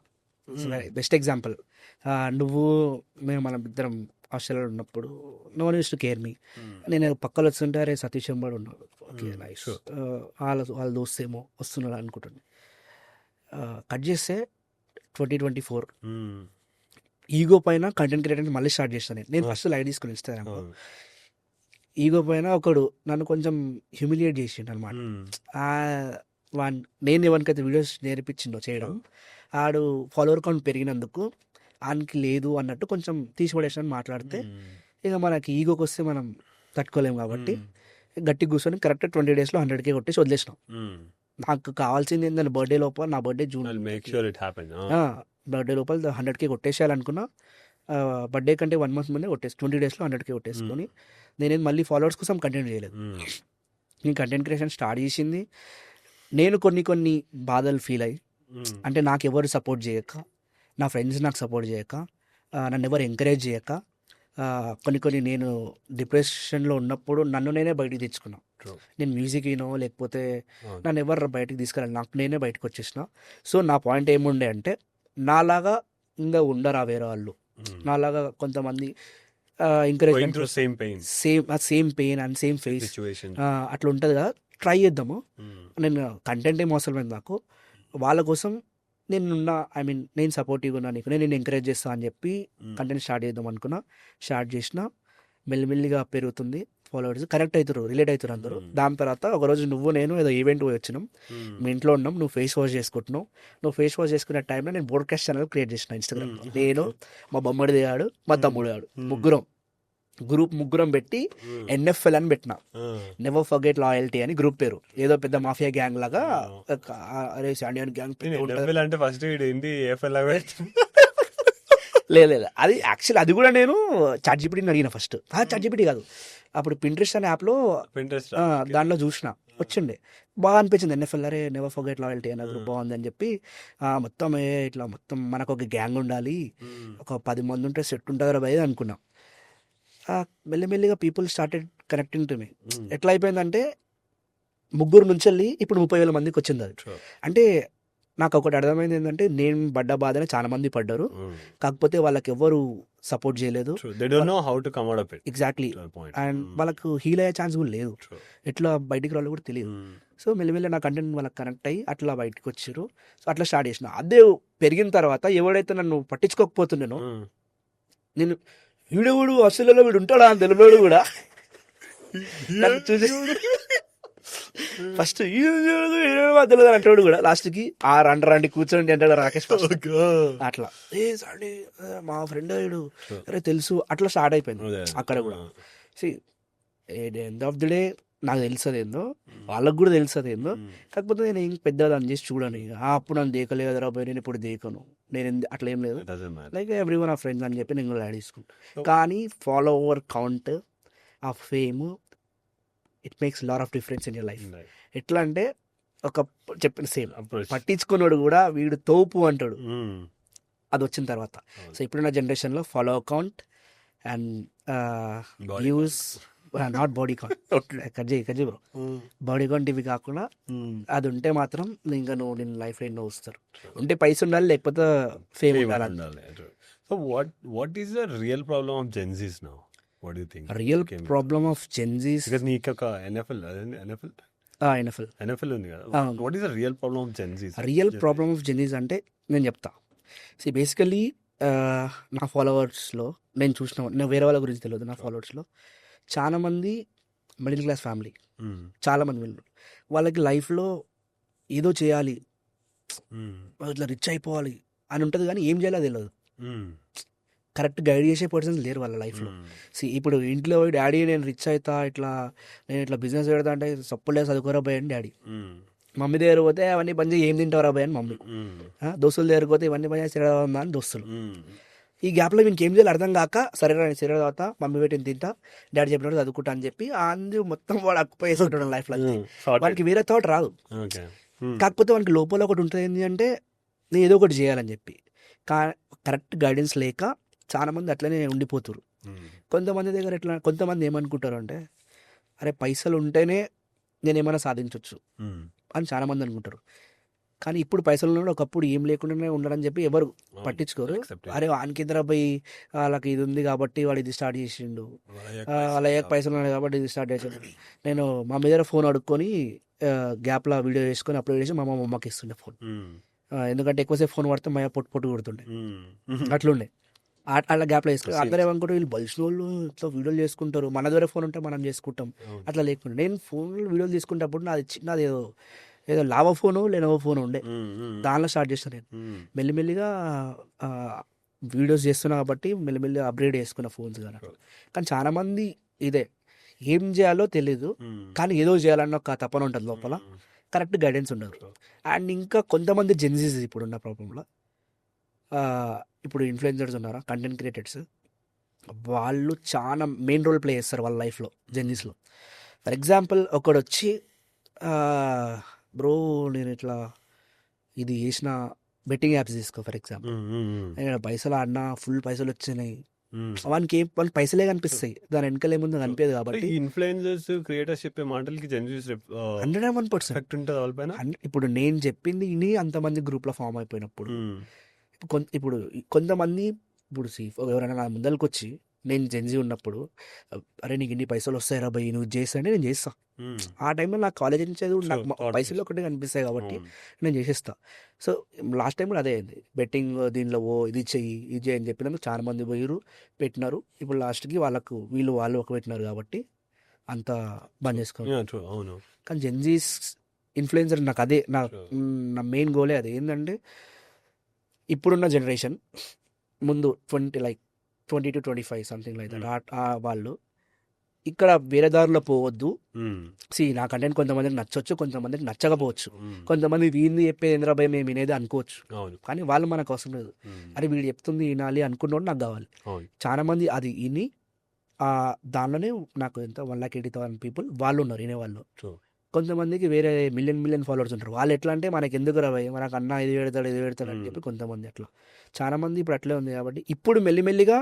బెస్ట్ ఎగ్జాంపుల్. మనం ఇద్దరం ఆస్ట్రేలియాలో ఉన్నప్పుడు no one used to care me. నేను పక్కలో వస్తుంటే అరే సతీష్ ఎంబడి ఉన్నాడు, ఓకే నైస్, వాళ్ళ దోస్తేమో వస్తున్నాడు అనుకుంటాను. కట్ చేస్తే 2024 ఈగో పైన కంటెంట్ క్రియేటర్ మళ్ళీ స్టార్ట్ చేస్తాను. నేను ఫస్ట్ లైట్ తీసుకుని ఇన్స్టాగ్రామ్. ఈగో పైన ఒకడు నన్ను కొంచెం హ్యూమిలియేట్ చేసిండు అనమాట. నేను ఎవరికైతే వీడియోస్ నేర్పించిండో చేయడం, ఆడు ఫాలోవర్ కౌంట్ పెరిగినందుకు ఆయనకి లేదు అన్నట్టు కొంచెం తీసిపడేసాను మాట్లాడితే, ఇక మనకి ఈగోకి వస్తే మనం తట్టుకోలేము కాబట్టి గట్టి కూర్చొని కరెక్ట్ 20 డేస్లో 100K కొట్టేసి వదిలేసినాం. నాకు కావాల్సింది ఏంటంటే బర్త్డే లోపల, నా బర్త్డే జూన్, బర్త్డే లోపల 100K కొట్టేసేయాలనుకున్నా. బర్త్డే కంటే 1 month ముందే 20 డేస్లో 100K కొట్టేసుకొని నేనేం మళ్ళీ ఫాలోవర్స్ కోసం కంటెంట్ చేయలేదు. నేను కంటెంట్ క్రియేషన్ స్టార్ట్ చేసింది నేను కొన్ని బాధలు ఫీల్ అయ్యి, అంటే నాకు ఎవరు సపోర్ట్ చేయక, నా ఫ్రెండ్స్ నాకు సపోర్ట్ చేయక, నన్ను ఎవరు ఎంకరేజ్ చేయక, కొన్ని నేను డిప్రెషన్లో ఉన్నప్పుడు నన్ను నేనే బయటికి తెచ్చుకున్నా. నేను మ్యూజిక్ వినో లేకపోతే నన్ను ఎవరు బయటకు తీసుకురాలి, నాకు నేనే బయటకు వచ్చేసిన. సో నా పాయింట్ ఏముండే అంటే, నాలాగా ఇంకా ఉండరా వేరే వాళ్ళు, నాలాగా కొంతమంది encouragement same pain and same face అట్లా ఉంటుంది కదా, ట్రై చేద్దాము. నేను కంటెంట్ ఏం అవసరం లేదు నాకు, వాళ్ళ కోసం నేను సపోర్టివ్గా ఉన్నా, నీకు నేను ఎంకరేజ్ చేస్తాను అని చెప్పి కంటెంట్ స్టార్ట్ చేద్దాం అనుకున్నా. స్టార్ట్ చేసిన మెల్లిమెల్లిగా పెరుగుతుంది, ఫాలోవర్స్ కనెక్ట్ అవుతారు, రిలేట్ అవుతారు అందరూ. దాని తర్వాత ఒకరోజు నేను ఏదో ఈవెంట్ పోయి వచ్చినాం, మీ ఇంట్లో ఉన్నాం, నువ్వు ఫేస్ వాష్ చేసుకుంటున్నావు. నువ్వు ఫేస్ వాష్ చేసుకునే టైంలో నేను బ్రాడ్కాస్ట్ ఛానల్ క్రియేట్ చేసిన ఇన్స్టాగ్రామ్. నేను, మా బొమ్మడి దిగాడు, మా తమ్ముడు గాడు, ముగ్గురం పెట్టి NFL అని పెట్టిన, నెవర్ ఫర్గెట్ లాయల్టీ అని గ్రూప్ పేరు. ఏదో పెద్ద మాఫియా గ్యాంగ్ లాగా, అరే శాండియన్ గ్యాంగ్ అంటే ఫస్ట్ లేదు. అది యాక్చువల్ అది కూడా నేను చాట్‌జిపిటిని అడిగిన ఫస్ట్. చాట్‌జిపిటి కాదు, అప్పుడు పింట్రెస్ట్ అనే యాప్లో దాంట్లో చూసిన, వచ్చిండే బాగా అనిపించింది. NFL అరే నెవర్ ఫర్గెట్ లాయల్టీ అనే గ్రూప్ బాగుంది అని చెప్పి మొత్తం ఇట్లా మొత్తం మనకు ఒక గ్యాంగ్ ఉండాలి, ఒక 10 మంది ఉంటే సెట్ ఉంటుంది భయ అనుకున్నాం. మెల్లిమెల్లిగా people started connecting to me. ఎట్లా అయిపోయిందంటే 3 నుంచి వెళ్ళి ఇప్పుడు 30,000 మందికి వచ్చింది. అది అంటే నాకు ఒకటి అర్థమైంది ఏంటంటే, నేను పడ్డ బాధనే చాలా మంది పడ్డారు, కాకపోతే వాళ్ళకి ఎవరు సపోర్ట్ చేయలేదు. ఎగ్జాక్ట్లీ. అండ్ వాళ్ళకు హీల్ అయ్యే ఛాన్స్ కూడా లేదు, ఎట్లా బయటికి రావాలో కూడా తెలియదు. సో మెల్లిమెల్లి నా కంటెంట్ వాళ్ళకి కనెక్ట్ అయ్యి అట్లా బయటకు వచ్చారు. సో అట్లా స్టార్ట్ చేసిన. అదే పెరిగిన తర్వాత ఎవడైతే నన్ను పట్టించుకోకపోతున్నానో, నేను వీడు ఆస్ట్రేలియాలో వీడు ఉంటాడా అని తెలియడు కూడా నన్ను చూసి ఫస్ట్ తెలియదు అంటాడు కూడా, లాస్ట్కి రండి కూర్చోండి అంటాడు రాకేష్. అట్లా సారీ మా ఫ్రెండ్ వీడు, అరే తెలుసు, అట్లా స్టార్ట్ అయిపోయింది అక్కడ కూడా. ఎండ్ ఆఫ్ ది డే నాకు తెలుస్తుంది ఏందో, వాళ్ళకు కూడా తెలుస్తుంది ఏందో. కాకపోతే నేను ఏం పెద్దగా దాన్ని చేసి చూడను. ఇక అప్పుడు నన్ను దేకలేదు కదరా పోయి, నేను ఇప్పుడు దేకను, నేను అట్లా ఏం లేదు. లైక్ ఎవ్రీ వన్ ఆ ఫ్రెండ్స్ అని చెప్పి నేను కూడా యాడ్ చేసుకుంటాను. కానీ ఫాలోవర్ కౌంట్, ఆ fame, it makes lot of difference in your life. ఎట్లా అంటే ఒక చెప్పిన సేమ్ పట్టించుకున్నాడు కూడా వీడు తోపు అంటాడు అది వచ్చిన తర్వాత. సో ఇప్పుడున్న జనరేషన్లో follow account and views, not body count, కజ్జీ బ్రో, బాడీ కౌంట్ ఇవి కాకుండా అది ఉంటే మాత్రం ఇంకా నువ్వు నేను లైఫ్లో ఎన్నో వస్తారు. ఉంటే పైస ఉండాలి, లేకపోతే ఫేమ్ ఉండాలి. So what is the real problem of Gen Zs now? What do you think? Real problem of Gen Zs, Because నీకు ఒక NFL NFL ఉంది కదా. What is the real problem of Gen Zs? Real problem of Gen Zs అంటే నేను చెప్తా. Basically నా ఫాలోవర్స్లో నేను నేను వేరే వాళ్ళ గురించి తెలియదు, నా ఫాలోవర్స్లో చాలామంది మిడిల్ క్లాస్ ఫ్యామిలీ, చాలామంది వీళ్ళు, వాళ్ళకి లైఫ్లో ఏదో చేయాలి, ఇట్లా రిచ్ అయిపోవాలి అని ఉంటుంది, కానీ ఏం చేయాలో తెలియదు. కరెక్ట్ గైడ్ చేసే పర్సన్స్ లేరు వాళ్ళ లైఫ్లో. ఇప్పుడు ఇంట్లో డాడీ నేను రిచ్ అవుతా, నేను ఇట్లా బిజినెస్ పెడతా అంటే సప్పులే చదువుకోరా పోయి అని డాడీ. మమ్మీ దగ్గర పోతే అవన్నీ పని చేసి ఏం తింటారా పోయి అని మమ్మీ. దోస్తుల దగ్గర పోతే ఇవన్నీ పని చేసి తిరగదా అని దోస్తులు. ఈ గ్యాప్లో వీనికి ఏం చేయాలి అర్థం కాక, సరే నేను సరే తర్వాత మమ్మీ పెట్టిన తింటా, డాడీ చెప్పినట్టు చదువుకుంటా అని చెప్పి అందు మొత్తం వాడు అక్కుపోయి వేసి ఉంటాడు లైఫ్లో. వానికి వేరే థాట్ రాదు. కాకపోతే వానికి లోపల ఒకటి ఉంటుంది, ఏంటి అంటే నేను ఏదో ఒకటి చేయాలని చెప్పి. కరెక్ట్ గైడెన్స్ లేక చాలామంది అట్లనే ఉండిపోతారు. కొంతమంది దగ్గర కొంతమంది ఏమనుకుంటారు అంటే, అరే పైసలు ఉంటేనే నేను ఏమైనా సాధించవచ్చు అని చాలామంది అనుకుంటారు. కానీ ఇప్పుడు పైసలు ఉన్నాడు, ఒకప్పుడు ఏం లేకుండానే ఉండడని చెప్పి ఎవరు పట్టించుకోరు. అరే వానికి ఇద్దరు పోయి వాళ్ళకి ఇది ఉంది కాబట్టి వాడు ఇది స్టార్ట్ చేసిండు, వాళ్ళ పైసలు ఉన్నాయి కాబట్టి ఇది స్టార్ట్ చేసిండు. నేను మా మీద ఫోన్ అడుక్కొని గ్యాప్లో వీడియో చేసుకొని అప్లోడ్ చేసి మా అమ్మకి ఇస్తుండే ఫోన్. ఎందుకంటే ఎక్కువసేపు ఫోన్ పడితే మా పొట్టు కొడుతుండే, అట్లుండే. అట్లా గ్యాప్లో వేసుకుంటారు. అందరూ ఏమనుకుంటారు, వీళ్ళు బలిసిన వాళ్ళు ఇట్లా వీడియోలు చేసుకుంటారు, మన దగ్గర ఫోన్ ఉంటే మనం చేసుకుంటాం. అట్లా లేకుండా నేను ఫోన్లో వీడియోలు తీసుకునేటప్పుడు నాది ఏదో లావా ఫోను లెనోవో ఫోన్ ఉండే, దానిలో స్టార్ట్ చేస్తాను నేను. మెల్లిమెల్లిగా వీడియోస్ చేస్తున్నా కాబట్టి మెల్లిమెల్లిగా అప్గ్రేడ్ చేసుకున్న ఫోన్స్ కానీ. కానీ చాలామంది ఇదే ఏం చేయాలో తెలీదు, కానీ ఏదో చేయాలన్న ఒక తపన ఉంటుంది లోపల, కరెక్ట్ గైడెన్స్ ఉండదు. అండ్ ఇంకా కొంతమంది జెన్జీస్ ఇప్పుడున్న ప్రాబ్లంలో, ఇప్పుడు ఇన్ఫ్లుయెన్సర్స్ ఉన్నారా, కంటెంట్ క్రియేటర్స్, వాళ్ళు చాలా మెయిన్ రోల్ ప్లే చేస్తారు వాళ్ళ లైఫ్లో, జెన్జీస్లో. ఫర్ ఎగ్జాంపుల్ ఒకడు వచ్చి బ్రో నేను ఇట్లా ఇది చేసిన, బెట్టింగ్ యాప్స్ తీసుకో ఫర్ ఎగ్జాంపుల్, నేను పైసలు ఆడినా ఫుల్ పైసలు వచ్చినాయి, వానికి పైసలే కనిపిస్తాయి, దాని వెనకాల ఏముందో కనిపించదు. కాబట్టి ఇన్ఫ్లుయెన్సర్స్ క్రియేటర్స్ చెప్పే మాటలకి 101%. ఇప్పుడు నేను చెప్పింది ఇని అంతమంది గ్రూప్లో ఫామ్ అయిపోయినప్పుడు, ఇప్పుడు కొంతమంది ఇప్పుడు ఎవరైనా నా ముందరికి వచ్చి నేను జెన్జీ ఉన్నప్పుడు, అరే నీకు ఇన్ని పైసలు వస్తాయి రా భయ్ నువ్వు చేస్తానే నేను చేస్తా. ఆ టైంలో నాకు కాలేజ్ నుంచి నాకు పైసలు ఒకటే కనిపిస్తాయి కాబట్టి నేను చేసేస్తా. సో లాస్ట్ టైం కూడా అదే అయింది, బెట్టింగ్ దీనిలో ఇది చెయ్యి ఇది చెయ్యి అని చెప్పినందుకు చాలా మంది పోయిరు పెట్టినారు. ఇప్పుడు లాస్ట్కి వాళ్ళు ఒక పెట్టినారు కాబట్టి అంత బంద్ చేసుకోవాలి. కానీ జెన్జీస్ ఇన్ఫ్లుయెన్సర్ నాకు అదే నా మెయిన్ గోలే అదే. ఏంటంటే ఇప్పుడున్న జనరేషన్ ముందు 20 to 25 సంథింగ్ లైక్ దట్, వాళ్ళు ఇక్కడ వేరే దారిలో పోవద్దు. నా కంటెంట్ కొంతమందికి నచ్చవచ్చు, కొంతమందికి నచ్చకపోవచ్చు, కొంతమంది వీడిని చెప్పేది ఇంద్రాబాయ్ మేము వినేది అనుకోవచ్చు, కానీ వాళ్ళు మనకు అవసరం లేదు. అరే వీడు చెప్తుంది వినాలి అనుకున్నోడు నాకు కావాలి. చాలా మంది అది విని దానిలోనే నాకు ఎంత 180,000 పీపుల్ వాళ్ళు ఉన్నారు వినేవాళ్ళు. కొంతమందికి వేరే మిలియన్ ఫాలోవర్స్ ఉంటారు. వాళ్ళు ఎట్లా అంటే మనకి ఎందుకు రవయ్య, మనకు అన్న ఇది పెడతాడు అని చెప్పి కొంతమంది అట్లా. చాలామంది ఇప్పుడు అట్లే ఉంది. కాబట్టి ఇప్పుడు మెల్లిమెల్లిగా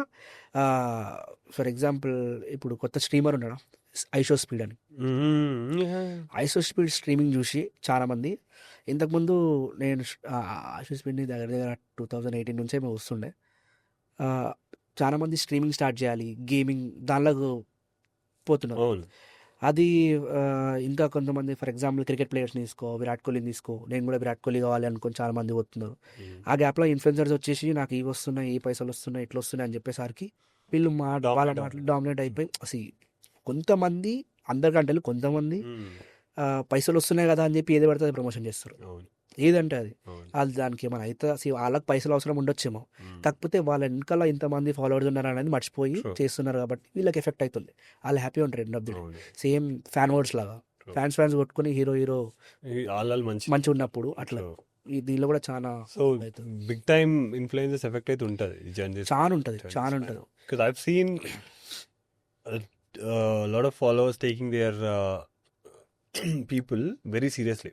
ఫర్ ఎగ్జాంపుల్ ఇప్పుడు కొత్త స్ట్రీమర్ ఉన్నాడు ఐషో స్పీడ్ అని, ఐషో స్పీడ్ స్ట్రీమింగ్ చూసి చాలామంది, ఇంతకుముందు నేను ఐషో స్పీడ్ని దగ్గర 2018 నుంచే మేము వస్తుండే, చాలామంది స్ట్రీమింగ్ స్టార్ట్ చేయాలి, గేమింగ్ దానిలోకి పోతున్నారు. అది ఇంకా కొంతమంది ఫర్ ఎగ్జాంపుల్ క్రికెట్ ప్లేయర్స్ని తీసుకో, విరాట్ కోహ్లీని తీసుకో, నేను కూడా విరాట్ కోహ్లీ కావాలి అనుకుని చాలా మంది పోతున్నారు. ఆ గ్యాప్లో ఇన్ఫ్లుయెన్సర్స్ వచ్చేసి నాకు ఇవి వస్తున్నాయి, ఈ పైసలు వస్తున్నాయి, ఇట్లా వస్తున్నాయి అని చెప్పేసరికి వీళ్ళు వాళ్ళ మాటలు డామినేట్ అయిపోయి కొంతమంది, అందరికంటే కొంతమంది పైసలు వస్తున్నాయి కదా అని చెప్పి ఏది పడితే అది ప్రమోషన్ చేస్తారు. ఏదంటే అది అవును. వాళ్ళు దానికి ఏమైనా అయితే వాళ్ళకి పైసలు అవసరం ఉండొచ్చేమో, కాకపోతే వాళ్ళ వెనకాల ఇంతమంది ఫాలోవర్స్ ఉన్నారు అనేది మర్చిపోయి True. చేస్తున్నారు కాబట్టి వీళ్ళకి ఎఫెక్ట్ అవుతుంది. వాళ్ళు హ్యాపీ ఉంటారు ఎండ్ ఆఫ్ ది డే. అవును. సేమ్ ఫ్యాన్ వర్డ్స్ లాగా True. ఫ్యాన్స్ కొట్టుకొని హీరో వాళ్ళు మంచి మంచిగా ఉన్నప్పుడు అట్లా True. ఈ దీనిలో కూడా చాలా సో అవుతుంది. బిగ్ టైమ్ ఇన్ఫ్లుయెన్సెస్ ఎఫెక్ట్ అయితే ఉంటుంది ఈ జర్నలిస్ట్. చాలా ఉంటుంది, చాలా ఉంటుంది. Because I've seen a lot of followers taking their people very seriously.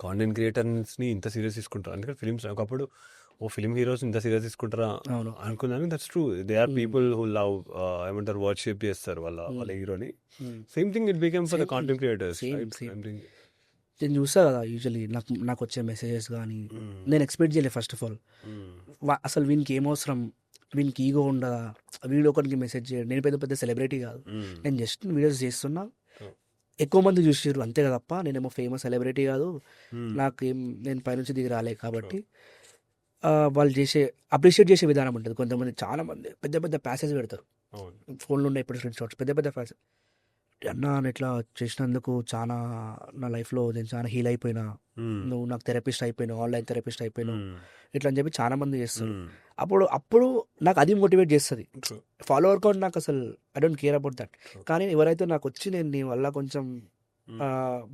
Content creators ని ఇంత సీరియస్ తీసుకుంటారు. అందుకని ఫిలిమ్స్ ఒకప్పుడు ఫిలిం హీరోస్ ఇంత సీరియస్ తీసుకుంటారా అవును. అనుకున్నాను. That's true. They are people who love ఏమంటారు వర్షిప్ చేస్తారు వాళ్ళ హీరోని. Same thing it became for the content creators. నేను చూసా కదా యూజువలీ నాకు వచ్చే మెసేజెస్ కానీ నేను ఎక్స్పెక్ట్ చేయలేదు. ఫస్ట్ ఆఫ్ ఆల్ అసలు వీనికి ఏం అవసరం, వీనికి ఈగో ఉండదా, వీడియో ఒకరికి మెసేజ్ చేయడం. నేను పెద్ద పెద్ద సెలబ్రిటీ కాదు, నేను జస్ట్ వీడియోస్ చేస్తున్నా, ఎక్కువ మంది చూసారు అంతే కదా తప్ప నేనేమో ఫేమస్ సెలబ్రిటీ కాదు, నేను పైనుంచి దిగి రాలే. కాబట్టి వాళ్ళు అప్రిషియేట్ చేసే విధానం ఉంటుంది. కొంతమంది చాలా మంది పెద్ద పెద్ద ప్యాసేజ్ పెడతారు ఫోన్లో ఉన్న ఇప్పుడు స్క్రీన్ షాట్స్, పెద్ద పెద్ద ప్యాసేజ్. అన్న నేను ఇట్లా చేసినందుకు చాలా నా లైఫ్లో నేను చాలా హీల్ అయిపోయినా, నువ్వు నాకు థెరపిస్ట్ అయిపోయినావు, ఆన్లైన్ థెరపిస్ట్ అయిపోయినావు, ఇట్లా అని చెప్పి చాలా మంది చేస్తారు. అప్పుడు నాకు అది మోటివేట్ చేస్తుంది. ఫాలోవర్ కౌంట్ నాకు అసలు I don't care about that. కానీ ఎవరైతే నాకు వచ్చి నేను నీ వల్ల కొంచెం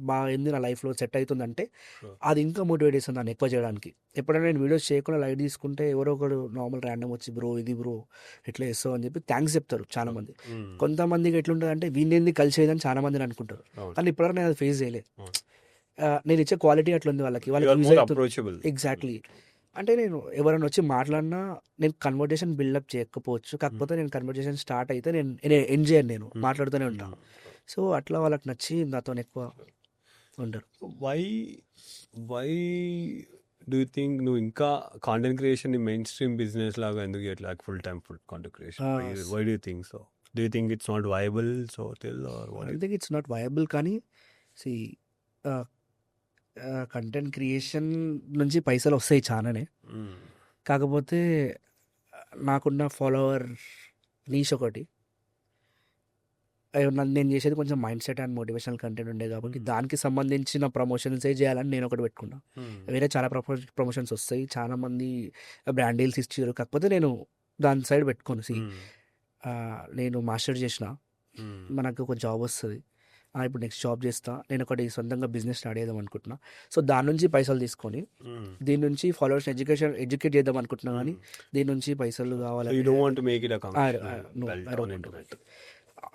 బాగా ఏంది నా లైఫ్లో సెట్ అవుతుందంటే అది ఇంకా మోటివేట్ చేస్తుంది నన్ను ఎక్కువ చేయడానికి. ఎప్పుడైనా నేను వీడియోస్ చేయకుండా లైట్ తీసుకుంటే ఎవరో ఒకడు నార్మల్ ర్యాండమ్ వచ్చి బ్రో ఇది బ్రో ఎట్లా చేస్తావు అని చెప్పి థ్యాంక్స్ చెప్తారు చాలా మంది. కొంతమందికి ఎట్లుంటుంది అంటే వీళ్ళేంది కలిసి అయ్యేదని చాలా మంది అనుకుంటారు, కానీ ఇప్పటివరకు నేను అది ఫేస్ చేయలేదు. నేను ఇచ్చే క్వాలిటీ అట్లుంది వాళ్ళకి. ఎగ్జాక్ట్లీ. అంటే నేను ఎవరైనా వచ్చి మాట్లాడినా నేను కన్వర్జేషన్ బిల్డప్ చేయకపోవచ్చు, కాకపోతే నేను కన్వర్జేషన్ స్టార్ట్ అయితే నేను ఎండ్ చేయను, నేను మాట్లాడుతూనే ఉంటాను. సో అట్లా వాళ్ళకి నచ్చి నాతో ఎక్కువ ఉంటారు. వై డూ యూ థింక్ నువ్వు ఇంకా content creation mainstream business లాగా ఎందుకు ఇట్లా full time content creation? Why do you think so? Do you think it's not viable? So I think it's not viable. కానీ కంటెంట్ క్రియేషన్ నుంచి పైసలు వస్తాయి చాలానే, కాకపోతే నాకున్న ఫాలోవర్ నీష్ ఒకటి, నేను చేసేది కొంచెం mind set and motivational content ఉండే కాబట్టి దానికి సంబంధించిన ప్రమోషన్సే చేయాలని నేను ఒకటి పెట్టుకున్నా. వేరే చాలా ప్రమోషన్స్ వస్తాయి, చాలా మంది బ్రాండ్ డీల్స్ ఇచ్చారు, కాకపోతే నేను దాని సైడ్ పెట్టుకోను. నేను మాస్టర్ చేసిన, మనకు ఒక జాబ్ వస్తుంది, ఇప్పుడు నెక్స్ట్ జాబ్ చేస్తా, నేను ఒకటి సొంతంగా బిజినెస్ స్టార్ట్ చేద్దాం అనుకుంటున్నా. సో దాని నుంచి పైసలు తీసుకొని దీని నుంచి ఫాలోవర్స్ ఎడ్యుకేట్ చేద్దాం అనుకుంటున్నా, కానీ దీని నుంచి పైసలు కావాలి.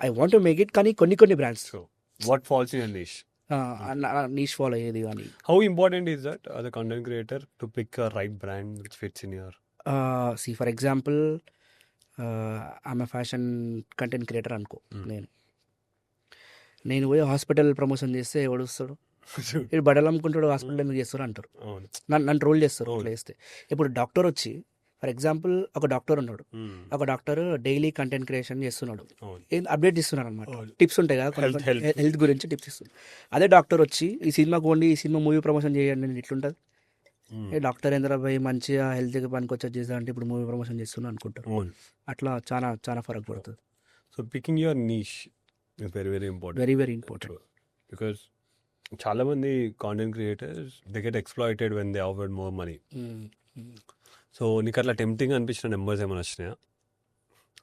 I want to make it, కానీ కొన్ని brands. What falls in your niche? Niche follow అయ్యేది కానీ. How important is that as a content creator to pick a right brand which fits in your... See, for example, I'm a fashion content creator అనుకో. నేను పోయి hospital promotion చేస్తే ఎవడు వస్తాడు? ఇప్పుడు బట్టలు అమ్ముకుంటాడు, హాస్పిటల్ ఎందుకు చేస్తారు అంటారు, నన్ను ట్రోల్ చేస్తారు అట్లా చేస్తే. ఇప్పుడు డాక్టర్ వచ్చి, ఫర్ ఎగ్జాంపుల్ ఒక డాక్టర్ ఉన్నాడు, ఒక డాక్టర్ డైలీ కంటెంట్ క్రియేషన్ చేస్తున్నాడు, అప్డేట్ ఇస్తున్నాడు అనమాట, టిప్స్ ఉంటాయి కదా హెల్త్ గురించి టిప్స్ ఇస్తున్నాడు. అదే డాక్టర్ వచ్చి ఈ సినిమాకి ఓన్లీ ఈ సినిమా మూవీ ప్రమోషన్ చేయండి ఇట్లుంటుంది. డాక్టర్ ఏంద్రా భయ్ మంచిగా హెల్త్కి పనికొచ్చేది చేస్తా అంటే ఇప్పుడు మూవీ ప్రమోషన్ చేస్తున్నా అనుకుంటారు. అట్లా చాలా చాలా ఫరక్ పడుతుంది. So picking your niche is very important. Very important. Because చాలా మంది content creators they get exploited when they offered more money. So నీకు అట్లా టెంప్టింగ్ అనిపించిన నెంబర్స్ ఏమైనా వచ్చినాయా?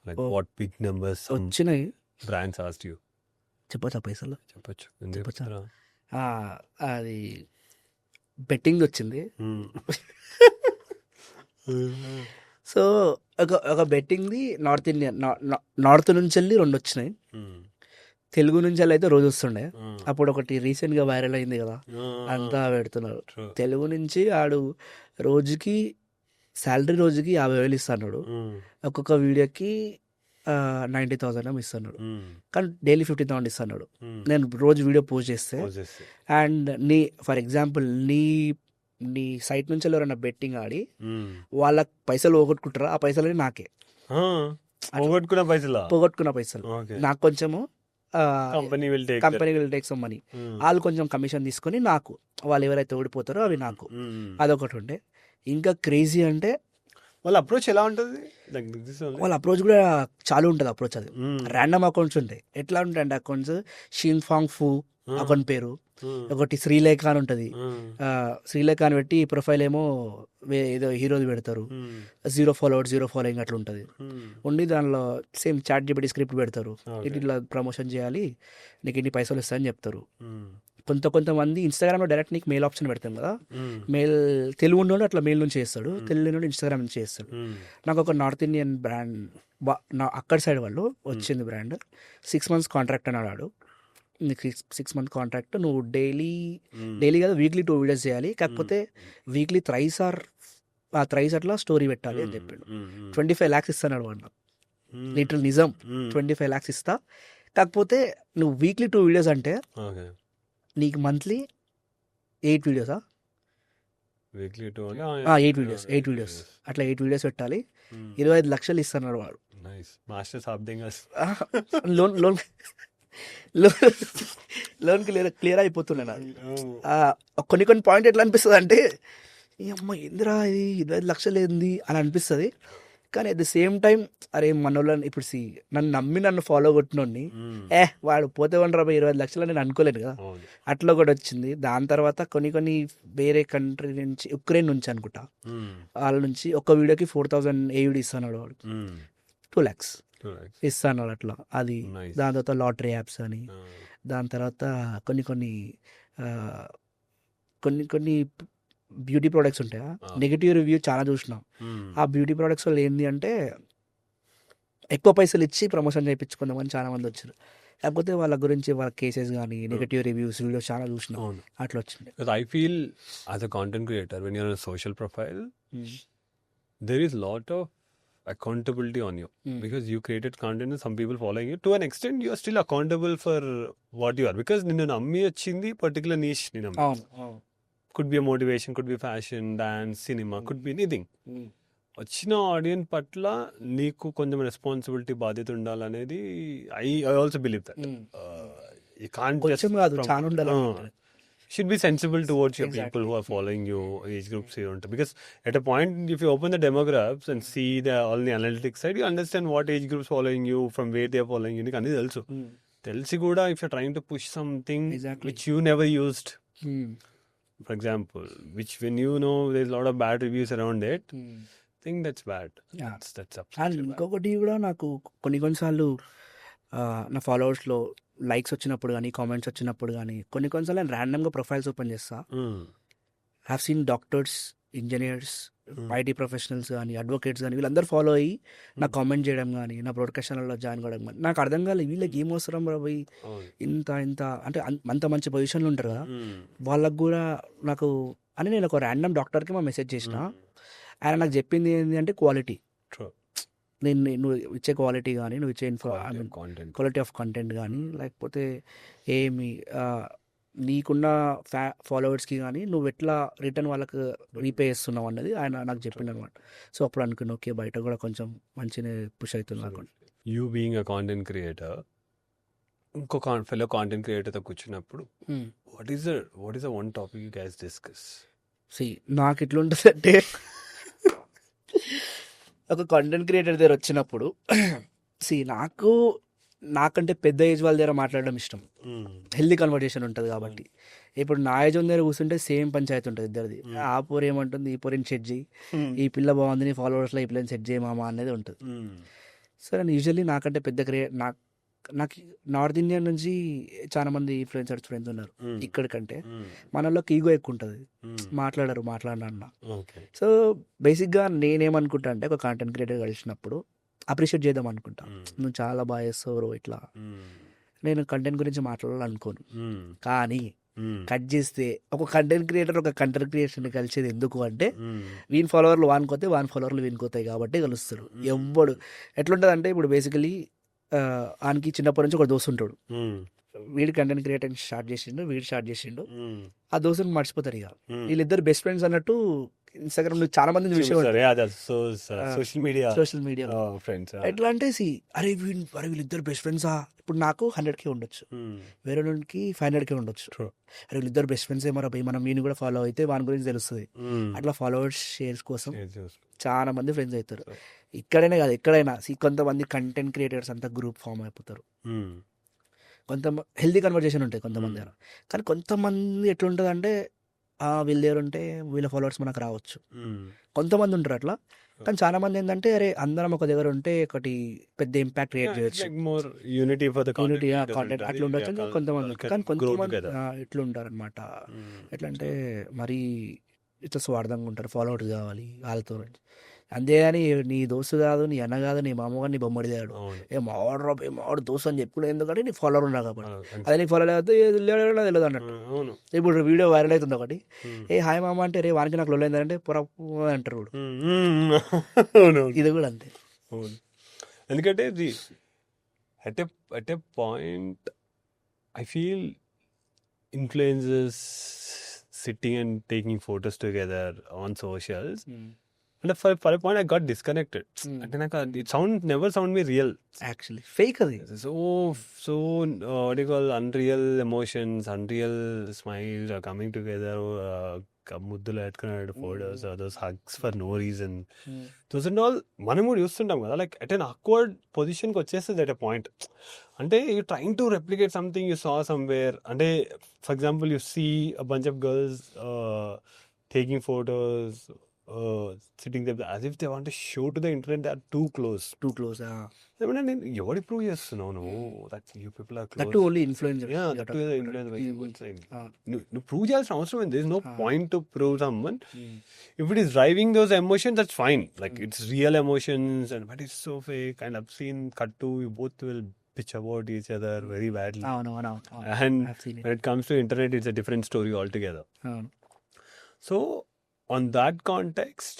లైక్ వాట్ బిగ్ నెంబర్స్ వచ్చినాయి? Brands asked you? చెప్పచ్చా పైసలు? చెప్పచ్చు. అది బెట్టింగ్ వచ్చింది. సో ఒక బెట్టింగ్ది నార్త్ ఇండియన్, నార్త్ నుంచి వెళ్ళి 2 వచ్చినాయి, తెలుగు నుంచి అయితే రోజు వస్తుండే. అప్పుడు ఒకటి రీసెంట్గా వైరల్ అయింది కదా, అంతా పెడుతున్నారు. తెలుగు నుంచి ఆడు రోజుకి శాలరీ రోజుకి 50,000 ఇస్తున్నాడు, ఒక్కొక్క వీడియోకి 90,000 ఇస్తున్నాడు, కానీ డైలీ 50,000 ఇస్తున్నాడు నేను రోజు వీడియో పోస్ట్ చేస్తే. అండ్ ఫర్ ఎగ్జాంపుల్ నీ సైట్ నుంచి ఎవరైనా బెట్టింగ్ ఆడి వాళ్ళకి పైసలు పోగొట్టుకుంటారా, ఆ పైసలు నాకే. పోగొట్టుకున్న పైసలు నాకు కొంచెము company will take some money, వాళ్ళు కొంచెం కమిషన్ తీసుకొని నాకు, వాళ్ళు ఎవరైతే ఓడిపోతారో అవి నాకు. అదొకటి ఉండే. ఇంకా క్రేజీ అంటే వాళ్ళ అప్రోచ్ ఎలా ఉంటుంది? వాళ్ళ అప్రోచ్ కూడా చాలా ఉంటుంది. అప్రోచ్ అది ర్యాండమ్ అకౌంట్స్ ఉంటాయి. ఎట్లా ఉంటాయి అంటే అకౌంట్స్ షింగ్ ఫాంగ్ ఫూ అకౌంట్ పేరు, ఒకటి శ్రీలేఖ అని ఉంటుంది. శ్రీలేఖ అని పెట్టి ప్రొఫైల్ ఏమో ఏదో హీరోది పెడతారు, 0 followers 0 following అట్లా ఉంటుంది. ఉండి దానిలో సేమ్ చాట్ జీపీటీ స్క్రిప్ట్ పెడతారు, ఇట్లా ప్రమోషన్ చేయాలి నీకు ఇన్ని పైసలు వస్తాయని చెప్తారు. కొంతమంది ఇన్స్టాగ్రామ్లో డైరెక్ట్ నీకు మెయిల్ ఆప్షన్ పెడతాం కదా, మెయిల్ తెలుగు ఉన్నోడు అట్లా మెయిల్ నుంచి చేస్తాడు, తెలుగు ఉన్నోడు ఇన్స్టాగ్రామ్ నుంచి చేస్తాడు. నాకు ఒక నార్త్ ఇండియన్ బ్రాండ్ నా అక్కడ సైడ్ వాళ్ళు వచ్చింది బ్రాండ్, 6 months కాంట్రాక్ట్ అన్నాడు. నీకు 6 month కాంట్రాక్ట్, నువ్వు డైలీ కదా వీక్లీ 2 videos చేయాలి, కాకపోతే వీక్లీ థ్రైస్ అట్లా స్టోరీ పెట్టాలి అని చెప్పాడు. 25 lakhs ఇస్తాడు వాడు నాకు, లిటరల్ నిజం 25 lakhs ఇస్తా, కాకపోతే నువ్వు వీక్లీ 2 videos అంటే నీకు మంత్లీ 8 videos, వీక్లీ 8 videos అట్లా 8 videos పెట్టాలి, 25 lakhs ఇస్తున్నాడు వాడు. లోన్కి క్లియర్ అయిపోతుండే నాకు. కొన్ని పాయింట్ ఎట్లా అనిపిస్తుంది అంటే, ఈ అమ్మ ఏందిరా ఇది 25 lakhs ఏంది అని అనిపిస్తుంది. కానీ అట్ ద సేమ్ టైం అరే మనోళ్ళని ఇప్పుడు నన్ను నమ్మి నన్ను ఫాలో కొట్టినోడిని వాడు పోతే 25 lakhs నేను అనుకోలేను కదా, అట్లా కూడా వచ్చింది. దాని తర్వాత కొన్ని వేరే కంట్రీ నుంచి, ఉక్రెయిన్ నుంచి అనుకుంటా, వాళ్ళ నుంచి ఒక్క వీడియోకి 4000 AUD ఇస్తున్నాడు వాడు, 2 lakhs ఇస్తాను అట్లా. అది దాని తర్వాత లాటరీ యాప్స్ అని, దాని తర్వాత కొన్ని బ్యూటీ ప్రోడక్ట్స్ ఉంటాయా, నెగిటివ్ రివ్యూ చాలా చూసినాం. ఆ బ్యూటీ ప్రోడక్ట్స్ వల్ల ఏంటి అంటే ఎక్కువ పైసలు ఇచ్చి ప్రమోషన్ చేయించుకుందామని చాలా మంది వచ్చారు, లేకపోతే వాళ్ళ గురించి వాళ్ళ కేసెస్ కానీ నెగిటివ్ రివ్యూస్ వీడియోస్ చాలా చూసినాం, అట్లా వచ్చింది. I feel as a content creator when you're on social profile there is lot of accountability on you because you created content and some people following you. To an extent you are still accountable for what you are because నిన్ను నమ్మి వచ్చింది particular niche ని నమ్మి. Could be a motivation, could be fashion, dance, cinema, could be anything. వచ్చిన audience పట్ల నీకు కొంచెం responsibility బాధ్యత ఉండాలనేది I also believe that. You can't just should be sensible towards your people who are following you, age groups you want to, because at a point if you open the demographics and see all the analytics side, you understand what age groups following you, from where they are following you. Nikandi also telsi kuda if you're trying to push something which you never used, for example, which when you know there's a lot of bad reviews around it, think that's bad. That's and ఇంకొకటి కూడా నాకు కొన్నిసార్లు నా ఫాలోవర్స్లో likes వచ్చినప్పుడు కానీ comments వచ్చినప్పుడు కానీ కొన్నిసార్లు నేను ర్యాండమ్గా ప్రొఫైల్స్ ఓపెన్ చేస్తా. Have seen doctors, engineers, IT professionals కానీ అడ్వకేట్స్ కానీ వీళ్ళందరూ ఫాలో అయ్యి నాకు కామెంట్ చేయడం కానీ నా బ్రాడ్కాస్ట్లో జాయిన్ కావడం కానీ నాకు అర్థం కాలేదు, వీళ్ళకి ఏం అవసరం రా పోయి ఇంత అంటే అంత మంచి పొజిషన్లో ఉంటారు కదా వాళ్ళకు కూడా నాకు అని నేను ఒక ర్యాండమ్ డాక్టర్కి మా మెసేజ్ చేసిన. ఆయన నాకు చెప్పింది ఏంటి అంటే క్వాలిటీ, నువ్వు ఇచ్చే క్వాలిటీ కానీ నువ్వు ఇచ్చే క్వాలిటీ ఆఫ్ కంటెంట్ కానీ లేకపోతే ఏమి నీకున్న ఫాలోవర్స్కి కానీ నువ్వు ఎట్లా రిటర్న్ వాళ్ళకి రీపే చేస్తున్నావు అన్నది ఆయన నాకు చెప్పిండు అనమాట. సో అప్పుడు అనుకున్నా ఓకే బయట కూడా కొంచెం మంచిగా పుష్ అవుతుంది నాకు. You being a content creator, ఇంకో ఫెలో కాంటెంట్ క్రియేటర్తో కూర్చున్నప్పుడు what is the one topic you guys discuss? నాకు ఎట్లుంటుంది అంటే ఒక కాంటెంట్ క్రియేటర్ దగ్గర వచ్చినప్పుడు నాకంటే పెద్ద ఏజ్ వాళ్ళ దగ్గర మాట్లాడడం ఇష్టం, హెల్దీ కన్వర్జేషన్ ఉంటుంది కాబట్టి. ఇప్పుడు నా ఏజ్ దగ్గర కూర్చుంటే సేమ్ పంచాయతీ ఉంటుంది ఇద్దరిది, ఆ పోరు ఏమంటుంది ఈ పోరిని సెట్ చేయి, ఈ పిల్ల బాగుంది నీ ఫాలోవర్స్లో ఈ పిల్లని సెట్ చేయి మామా అనేది ఉంటుంది. సో నేను యూజువల్లీ నాకంటే పెద్ద నాకు నార్త్ ఇండియా నుంచి చాలా మంది ఇన్ఫ్లుయెన్సర్స్ ఫ్రెండ్స్ ఉన్నారు ఇక్కడికంటే, మనలోకి ఈగో ఎక్కువ ఉంటుంది, మాట్లాడన్నా. సో బేసిక్గా నేనేమనుకుంటా అంటే ఒక కాంటెంట్ క్రియేటర్ కలిసినప్పుడు అప్రిషియేట్ చేద్దాం అనుకుంటా, నువ్వు చాలా బాగా చేస్తావు ఇట్లా. నేను కంటెంట్ గురించి మాట్లాడాలనుకోను, కానీ కట్ చేస్తే ఒక కంటెంట్ క్రియేటర్ ఒక కంటెంట్ క్రియేషన్ కలిసేది ఎందుకు అంటే వీని ఫాలోవర్లు వానుకోతే వాని ఫాలోవర్లు వీనుకోతాయి కాబట్టి కలుస్తారు. ఎవ్వడు ఎట్లుంటుంది అంటే ఇప్పుడు బేసికలీ ఆయనకి చిన్నప్పటి నుంచి ఒక దోస్తు ఉంటాడు, వీడి కంటెంట్ క్రియేటర్ స్టార్ట్ చేసిండు, వీడు స్టార్ట్ చేసిండు, ఆ దోస్తుని మర్చిపోతారు. ఇక వీళ్ళిద్దరు బెస్ట్ ఫ్రెండ్స్ అన్నట్టు ఇన్స్టాగ్రామ్ లో చాలా మంది సోషల్ మీడియా ఫ్రెండ్స్. ఎట్లా అంటే అరే వీళ్ళిద్దరు బెస్ట్ ఫ్రెండ్సా, ఇప్పుడు నాకు 100K ఉండొచ్చు, వేరే వాళ్ళకి 500K ఉండొచ్చు. అరే వీళ్ళిద్దరు బెస్ట్ ఫ్రెండ్స్ ఏమరా పోయి మనం వీని కూడా ఫాలో అయితే వాని గురించి తెలుస్తుంది. అట్లా ఫాలోవర్స్ షేర్స్ కోసం చాలా మంది ఫ్రెండ్స్ అవుతారు. ఇక్కడైనా కాదు ఎక్కడైనా కొంతమంది కంటెంట్ క్రియేటర్స్ అంతా గ్రూప్ ఫామ్ అయిపోతారు. హెల్తీ కన్వర్జేషన్ ఉంటాయి కొంతమంది దగ్గర. కానీ కొంతమంది ఎట్లుంటుందంటే వీళ్ళ దగ్గర ఉంటే వీళ్ళ ఫాలోవర్స్ మనకు రావచ్చు. కొంతమంది ఉంటారు అట్లా. కానీ చాలా మంది ఏంటంటే అరే అందరం ఒక దగ్గర ఉంటే ఒకటి పెద్ద ఇంపాక్ట్ క్రియేట్ చేయొచ్చు, more unity for the unity content అట్లా ఉండొచ్చు. కొంతమంది కానీ కొంతమంది ఇట్లా ఉంటారు అనమాట. ఎట్లా అంటే మరీ ఇట్లా స్వార్థంగా ఉంటారు, ఫాలోవర్స్ కావాలి వాళ్ళతో. అంతేగాని నీ దోస్తు కాదు, నీ అన్న కాదు, నీ మామ కాదు, నీ బొమ్మడి తేడు మావాడు దోస్తు అని చెప్పుకునే ఎందుకంటే నీ ఫాలోవర్ ఉన్నా కాబట్టి. అదే నీకు ఫాలో అయితే తెలియదు అన్నట్టు. ఇప్పుడు వీడియో వైరల్ అవుతుంది ఒకటి, ఏ హాయ్ మామ అంటే రే వానికి నాకు లొల్ అయిందంటే పొరపు అంటారు. ఇది కూడా అంతే. ఎందుకంటే at a point I feel influencers sitting and taking photos together on socials, and for a point I got disconnected. అంటే నాకు it never sound me real, actually fake అది. so what do you call, unreal emotions, unreal smiles are coming together, ముద్దులు పెట్టుకున్నాడు photos, those hugs for no reason, those and all మనం కూడా చూస్తుంటాం కదా. Like at an awkward పొజిషన్కి వచ్చేస్తుంది at a point. అంటే you trying to replicate something you saw somewhere. అంటే for example you see a bunch of girls taking photos, sitting there as if they want to show to the internet they are too close. ఏమంటే నేను ఎవరు prove చేస్తున్నావు నువ్వు that you people are close? Only influencer. నువ్వు prove చేయాల్సిన అవసరం ఏంటి? There is no point to prove someone. If it is driving those emotions that's fine, like it's real emotions and but it's so fake and I've seen cut to you both will bitch about each other very badly. And when it comes to internet it's a different story altogether. So on that context,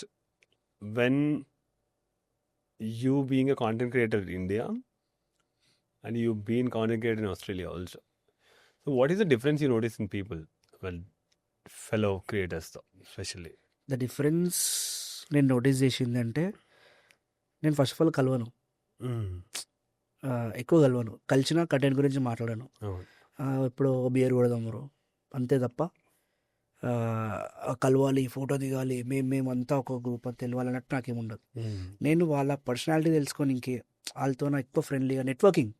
when you being a content creator in India and you being content creator in Australia also, so what is the difference you notice in people, well, fellow creators though, especially? The difference నేను notice చేసింది అంటే, నేను first of all కలవను, ఎక్కువ కలవను. కలిసిన content గురించి మాట్లాడాను. ఇప్పుడు beer కొడదాం బ్రో అంతే తప్ప కలవాలి, ఫోటో దిగాలి, మేమంతా ఒక గ్రూప్ అని తెలియాలన్నట్టు నాకేముండదు. నేను వాళ్ళ పర్సనాలిటీ తెలుసుకొని ఇంకే వాళ్ళతో నా ఎక్కువ ఫ్రెండ్లీగా networking.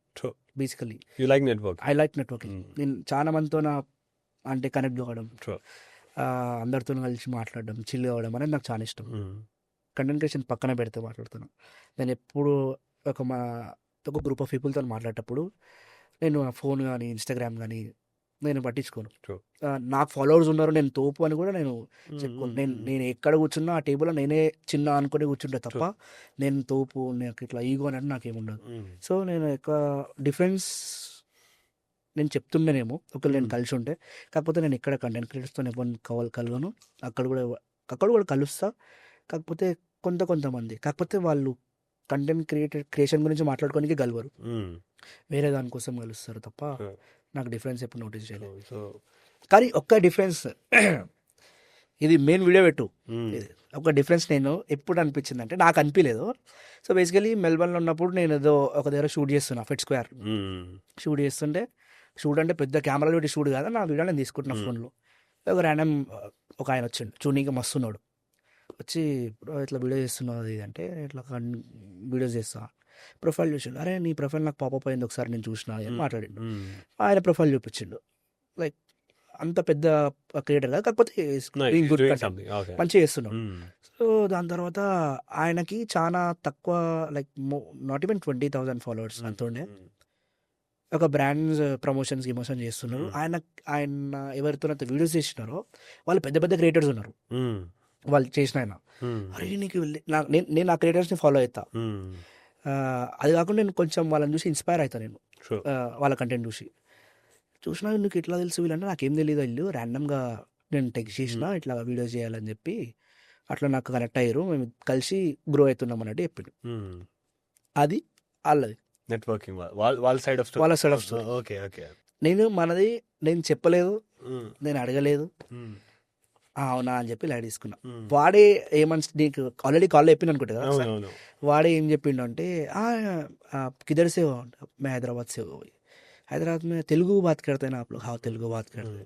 Basically you like network? I like networking. నేను చాలా మందితో అంటే కనెక్ట్ కావడం, అందరితో కలిసి మాట్లాడడం, చిల్ కావడం అనేది నాకు చాలా ఇష్టం. కంటెంట్ క్రియేషన్ పక్కన పెడితే మాట్లాడుతున్నాను. నేను ఎప్పుడు ఒక గ్రూప్ ఆఫ్ పీపుల్తో మాట్లాడేటప్పుడు నేను నా ఫోన్ కానీ ఇన్స్టాగ్రామ్ కానీ నేను పట్టించుకోను. నాకు ఫాలోవర్స్ ఉన్నారు, నేను తోపు అని కూడా నేను చెప్పుకోను. నేను ఎక్కడ కూర్చున్నా ఆ టేబుల్లో నేనే చిన్న అనుకుని కూర్చుంటే తప్ప నేను తోపు, నాకు ఇట్లా ఈగో అనేది నాకేముండదు. సో నేను ఎక్కువ డిఫరెన్స్ నేను చెప్తుండేనేమో ఒకవేళ నేను కలిసి ఉంటే. కాకపోతే నేను ఇక్కడ కంటెంట్ క్రియేటర్స్తో ఎవరిని కలవను. అక్కడ కూడా కలుస్తా. కాకపోతే కొంతమంది కాకపోతే వాళ్ళు కంటెంట్ క్రియేషన్ గురించి మాట్లాడుకోనికి కలవరు, వేరే దానికోసం కలుస్తారు తప్ప నాకు డిఫరెన్స్ ఎప్పుడు నోటీస్ చేయలేదు. కానీ ఒక్క డిఫరెన్స్, ఇది మెయిన్ వీడియో పెట్టు, ఒక డిఫరెన్స్ నేను ఎప్పుడు అనిపించింది అంటే, నాకు అనిపించలేదు. సో బేసికలీ మెల్బర్న్లో ఉన్నప్పుడు నేను ఏదో ఒక దగ్గర షూట్ చేస్తున్నా, ఫెట్ స్క్వేర్ షూట్ చేస్తుంటే, షూట్ అంటే పెద్ద కెమెరాలో పెట్టి షూట్ కాదా, నా వీడియో నేను తీసుకుంటున్నా ఫోన్లో. ఒక ర్యాండమ్ ఒక ఆయన వచ్చిండు, చూడనీకి మస్తున్నాడు. వచ్చి ఇట్లా వీడియో చేస్తున్నావు అది అంటే, ఇట్లా వీడియోస్ చేస్తా. ప్రొఫైల్ చూసిండు, అరే నీ ప్రొఫైల్ నాకు పాపప్ అయింది ఒకసారి నేను చూసిన అని మాట్లాడిండు. ఆయన ప్రొఫైల్ చూపించిండు. లైక్ అంత పెద్ద క్రియేటర్ కాదు, కాకపోతే మంచిగా చేస్తున్నాడు. సో దాని తర్వాత ఆయనకి చాలా తక్కువ, లైక్ నాట్ ఈవెన్ 20,000 ఫాలోవర్స్ అంత ఉండే. ఒక బ్రాండ్స్ ప్రమోషన్స్ గిమోషన్ చేస్తున్నారు. ఆయన ఎవరితో వీడియోస్ చేసినారో వాళ్ళు పెద్ద పెద్ద క్రియేటర్స్ ఉన్నారు. వాళ్ళు చేసిన ఆయన, అరే నీకు నేను ఆ క్రియేటర్స్ని ఫాలో అవుతా. అది కాకుండా నేను కొంచెం వాళ్ళని చూసి ఇన్స్పైర్ అవుతాను. నేను వాళ్ళ కంటెంట్ చూసినా నీకు ఇట్లా తెలుసు వీళ్ళంటే నాకేం తెలియదు, వీళ్ళు ర్యాండమ్గా నేను టెక్స్ట్ చేసిన ఇట్లా వీడియోస్ చేయాలని చెప్పి అట్లా నాకు కనెక్ట్ అయ్యారు, మేము కలిసి గ్రో అవుతున్నాం అన్నట్టు చెప్పిండు. అది వాళ్ళది నెట్వర్కింగ్, వాళ్ళ side of story. Okay okay. మనది నేను చెప్పలేదు, నేను అడగలేదు, అవునా అని చెప్పి లైట్ తీసుకున్నా. వాడే ఏమని నీకు ఆల్రెడీ కాల్లో చెప్పింది అనుకుంటా కదా, వాడే ఏం చెప్పిండు అంటే, కిదర్ से हो? मैं हैदराबाद से हो. हैदराबाद में తెలుగు బాత్ కడతాయి నా అప్పుడు. తెలుగు బాత్ కడతాయి.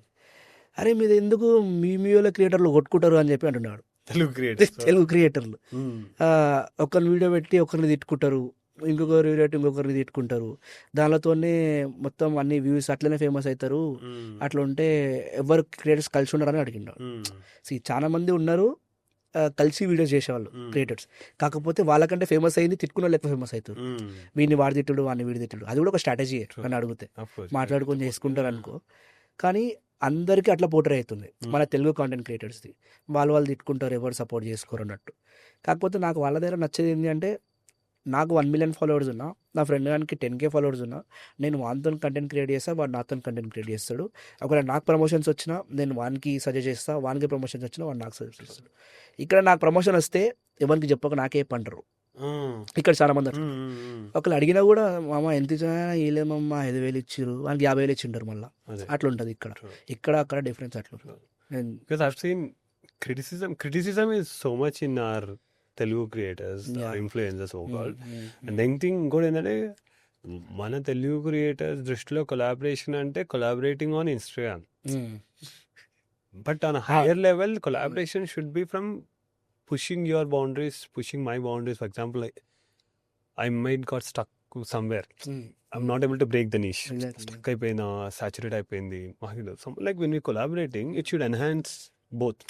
అరే మీది ఎందుకు మీ వాళ్ళ క్రియేటర్లు కొట్టుకుంటారు అని చెప్పి అంటున్నాడు. తెలుగు క్రియేటర్లు ఒకరిని వీడియో పెట్టి ఒకరిని తిట్టుకుంటారు, ఇంకొకరు వీడియో ఇంకొకరు తిట్టుకుంటారు, దానితోనే మొత్తం అన్ని వ్యూస్ అట్లనే ఫేమస్ అవుతారు. అట్లా ఉంటే ఎవరు క్రియేటర్స్ కలిసి ఉన్నారని అడిగిండు. చాలా మంది ఉన్నారు కలిసి వీడియోస్ చేసేవాళ్ళు క్రియేటర్స్, కాకపోతే వాళ్ళకంటే ఫేమస్ అయింది తిట్టుకున్న వాళ్ళు ఎక్కువ ఫేమస్ అవుతారు. వీడిని వాడి తిట్టుడు వాడిని వీడి తిట్టుడు, అది కూడా ఒక స్ట్రాటజీ అని అడిగితే మాట్లాడుకొని చేసుకుంటారు అనుకో. కానీ అందరికీ అట్లా పోటర్ అవుతుంది మన తెలుగు కాంటెంట్ క్రియేటర్స్ది, వాళ్ళు తిట్టుకుంటారు, ఎవరు సపోర్ట్ చేసుకోరు అన్నట్టు. కాకపోతే నాకు వాళ్ళ దగ్గర నచ్చేది ఏంటి అంటే, నాకు 1 million ఫాలోవర్స్ ఉన్నా, నా ఫ్రెండ్ గానికి 10K ఫాలోవర్స్ ఉన్నా, నేను వానితో కంటెంట్ క్రియేట్ చేస్తా, వాడు నాతో కంటెంట్ క్రియేట్ చేస్తాడు. ఒకవేళ నాకు ప్రమోషన్స్ వచ్చినా నేను వానికి సజెస్ట్ చేస్తా, వానికి ప్రమోషన్స్ వచ్చినా వాడు నాకు సజెస్ట్ చేస్తాడు. ఇక్కడ నాకు ప్రమోషన్ వస్తే ఎవరికి చెప్పక నాకే అంటారు. ఇక్కడ చాలా మంది అట్లా ఒకళ్ళు అడిగినా కూడా మామ ఎంత ఇవ్వలేమమ్మా 5,000 ఇచ్చిర్రు, వాళ్ళకి 50,000 ఇచ్చింటారు మళ్ళీ. అట్లా ఉంటుంది ఇక్కడ అక్కడ డిఫరెన్స్ అట్లా. Because I've seen criticism is so much in our Telugu creators, influencers so called. And then thing ఇంకోటి ఏంటంటే, మన తెలుగు క్రియేటర్స్ దృష్టిలో కొలాబరేషన్ అంటే collaborating on Instagram. But on higher level collaboration should be from pushing your boundaries, pushing my boundaries. For example, I might got stuck somewhere. I'm not able to break the niche. Stuck అయిపోయినా, saturate అయిపోయింది. Like when we're collaborating, it should enhance both.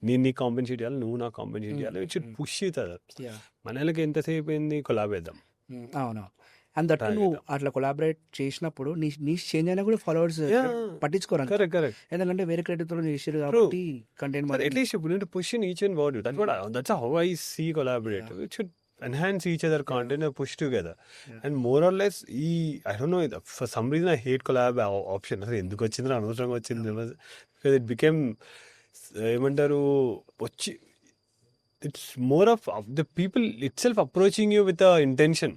నేను నీ compensate చేయాలి, నువ్వు నా compensate చేయాలి. It should push it other. మనకి ఎంతసేపు అయింది కొలాబ్ చేద్దాం. అవును. అండ్ దట్ నువ్వు అట్లా కొలాబరేట్ చేసినప్పుడు నీ చేంజ్ అయినా కూడా ఫాలోవర్స్ పట్టించుకోరు. కరెక్ట్. ఎందుకంటే వేరే క్రియేటర్ చేసారు కాబట్టి content at least you need to push in each and what you. That's how I see collaborate. It should enhance each other content and push together. And more or less I don't know, for some reason I hate collab option. అసలు ఎందుకు వచ్చిందో అనవసరంగా వచ్చింది. Because it became ఏమంటారు వచ్చి it's more of the people itself approaching you with intention.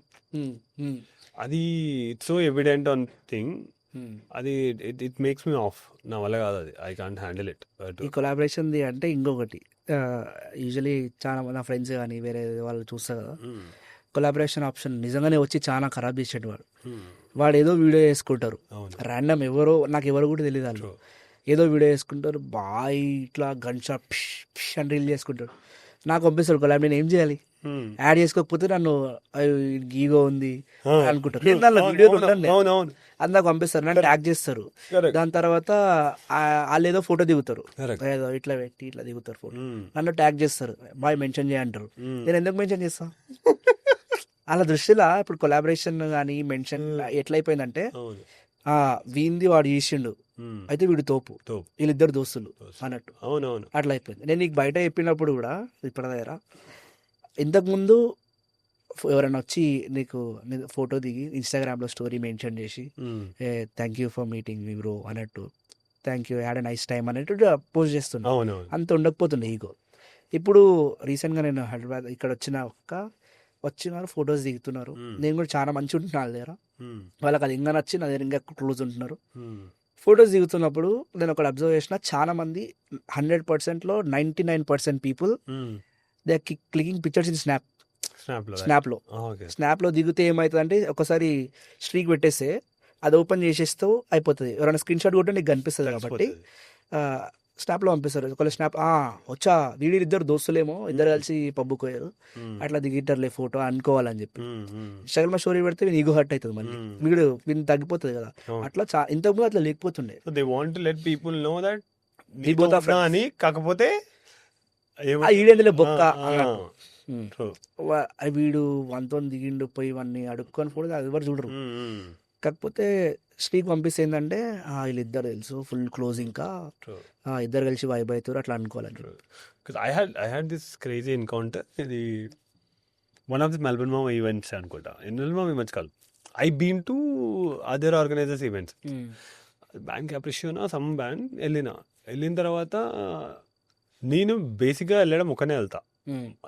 అది it's so evident on thing. అది it makes me off. నా వల్ల కాదు అది. I can't handle it. ఈ కొలాబరేషన్ అంటే ఇంకొకటి యూజువలీ చాలా మంది నా ఫ్రెండ్స్ కానీ వేరే వాళ్ళు చూస్తారు కదా, కొలాబరేషన్ ఆప్షన్ నిజంగానే వచ్చి చాలా ఖరాబ్ చేసేటి వాడు ఏదో వీడియో చేసుకుంటారు ర్యాండమ్, నాకు ఎవరు కూడా తెలియదు. వాళ్ళు ఏదో వీడియో చేసుకుంటారు, బాయ్ ఇట్లా గన్ షాట్ పిష్ పిష్ అని రీల్ చేసుకుంటారు. నాకు పంపిస్తాడు కొలాబ్, నేను ఏం చేయాలి? యాడ్ చేసుకోకపోతే నన్ను ఈగో ఉంది అనుకుంటారు. నేను దానిలో వీడియోలు ఉంటాను, అది నాకు పంపిస్తారు, నన్ను ట్యాగ్ చేస్తారు. దాని తర్వాత వాళ్ళు ఏదో ఫోటో దిగుతారు, ఏదో ఇట్లా పెట్టి ఇట్లా దిగుతారు ఫోటో, నన్ను ట్యాగ్ చేస్తారు, బాయ్ మెన్షన్ చేయంటారు. నేను ఎందుకు మెన్షన్ చేస్తా? అలా దృష్టిలో ఇప్పుడు కొలాబరేషన్ కానీ మెన్షన్ ఎట్లయిపోయిందంటే, వీంది వాడు చేసిండు అయితే వీడు తోపు, వీళ్ళిద్దరు దోస్తులు అన్నట్టు అట్లా అయిపోయింది. నేను నీకు బయట చెప్పినప్పుడు కూడా ఇప్పటి దగ్గర ఇంతకుముందు ఎవరైనా వచ్చి నీకు ఫోటో దిగి ఇన్స్టాగ్రామ్లో స్టోరీ మెన్షన్ చేసి thank you for meeting me bro అన్నట్టు, thank you had a nice time అన్నట్టు పోస్ట్ చేస్తున్నా, అంత ఉండకపోతుండే ఈగో. ఇప్పుడు రీసెంట్గా నేను హైదరాబాద్ ఇక్కడ వచ్చినారు ఫొటోస్ దిగుతున్నారు, నేను కూడా చాలా మంచిగా ఉంటున్నా వాళ్ళ దగ్గర, వాళ్ళకి అది ఇంకా నచ్చి నా దగ్గర ఇంకా క్లోజ్ ఉంటున్నారు. ఫొటోస్ దిగుతున్నప్పుడు నేను ఒకటి అబ్జర్వ్ చేసిన, చాలా మంది 100%లో 99% people they clicking pictures in స్నాప్లో దిగితే ఏమవుతుంది అంటే, ఒకసారి స్ట్రీక్ పెట్టేస్తే అది ఓపెన్ చేసేస్తూ అయిపోతుంది. ఎవరైనా స్క్రీన్ షాట్ కొట్టే నీకు కనిపిస్తుంది కాబట్టి స్నాప్లో పంపిస్తారు. ఒకవేళ స్నాప్ వచ్చా వీడిద్దరు దోస్తులేమో ఇద్దరు కలిసి పబ్బుకు పోయారు అట్లా దిగిటర్లే ఫోటో అనుకోవాలని చెప్పి ఇన్స్టాగ్రామ్ స్టోరీ పెడితే ఈగో హర్ట్ అవుతుంది, మళ్ళీ వీడు తగ్గిపోతుంది కదా. అట్లా ఇంతకుముందు అట్లా లేకపోతుండే. కాకపోతే ఈడేందులే బొక్క వీడు వన్తో దిగిండు పోయి ఇవన్నీ అడుక్కొని కూడా అది ఎవరు చూడరు. కాకపోతే స్ట్రీక్ పంపిస్తే ఏంటంటే వీళ్ళిద్దరు తెలుసు ఫుల్ క్లోజ్, ఇంకా ఇద్దరు కలిసి వైబ్ అవుతారు అట్లా అనుకోవాలని. I had this crazy encounter. ఇది one of the Melbourne Mom events అనుకుంటా. Melbourne events కాదు, I been to other organizers events. Bank అప్రిషియోనా సమ్ బ్యాండ్ వెళ్ళిన తర్వాత నేను బేసిక్గా వెళ్ళడం ఒకనే వెళ్తా.